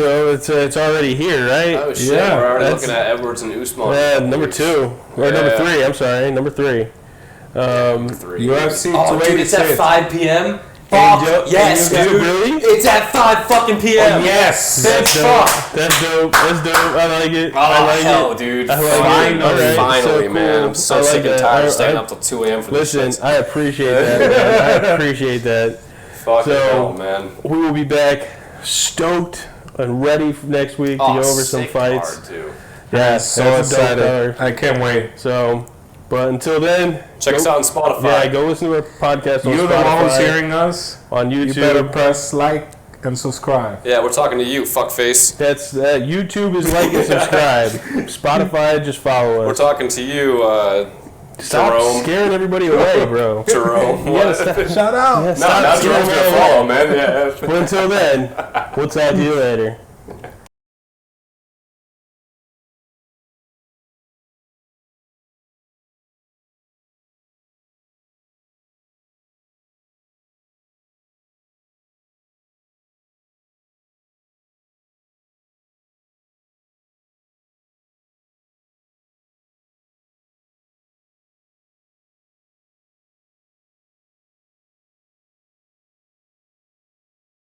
it's already here, right? Oh shit! Yeah, we're already looking at Edwards and Usman. Yeah, number 2 or number 3. I'm sorry, number 3. Number 3. UFC Oh, dude, it's at 5 p.m. Fuck yes, Angel, dude. really? It's at 5 fucking p.m. Oh, yes. That's dope. fuck. That's dope. That's dope. I like it. Oh, I like hell, it. dude. I like it. All right, Finally, so man. cool. I'm so I like sick and that. tired of staying up till 2 a.m. for this Listen, shit. I appreciate that, man. I appreciate that. Fucking So, hell, man. We will be back stoked and ready for next week to go over some sick fights. card, too. Yeah, So that's a dope excited. card. I can't wait. So, but until then, Check us out on Spotify. Yeah, go listen to our podcast on You're Spotify, the one who's hearing us. on You YouTube. better press like and subscribe. Yeah, we're talking to you, fuckface. That's YouTube is like and subscribe. Spotify, just follow us. We're talking to you, Stop Jerome. scaring everybody away, bro. Jerome. Yeah, stop, Shout out. yeah, No, stop now scaring Jerome's everybody gonna away. follow, man. Yeah. But until then, we'll talk to you later.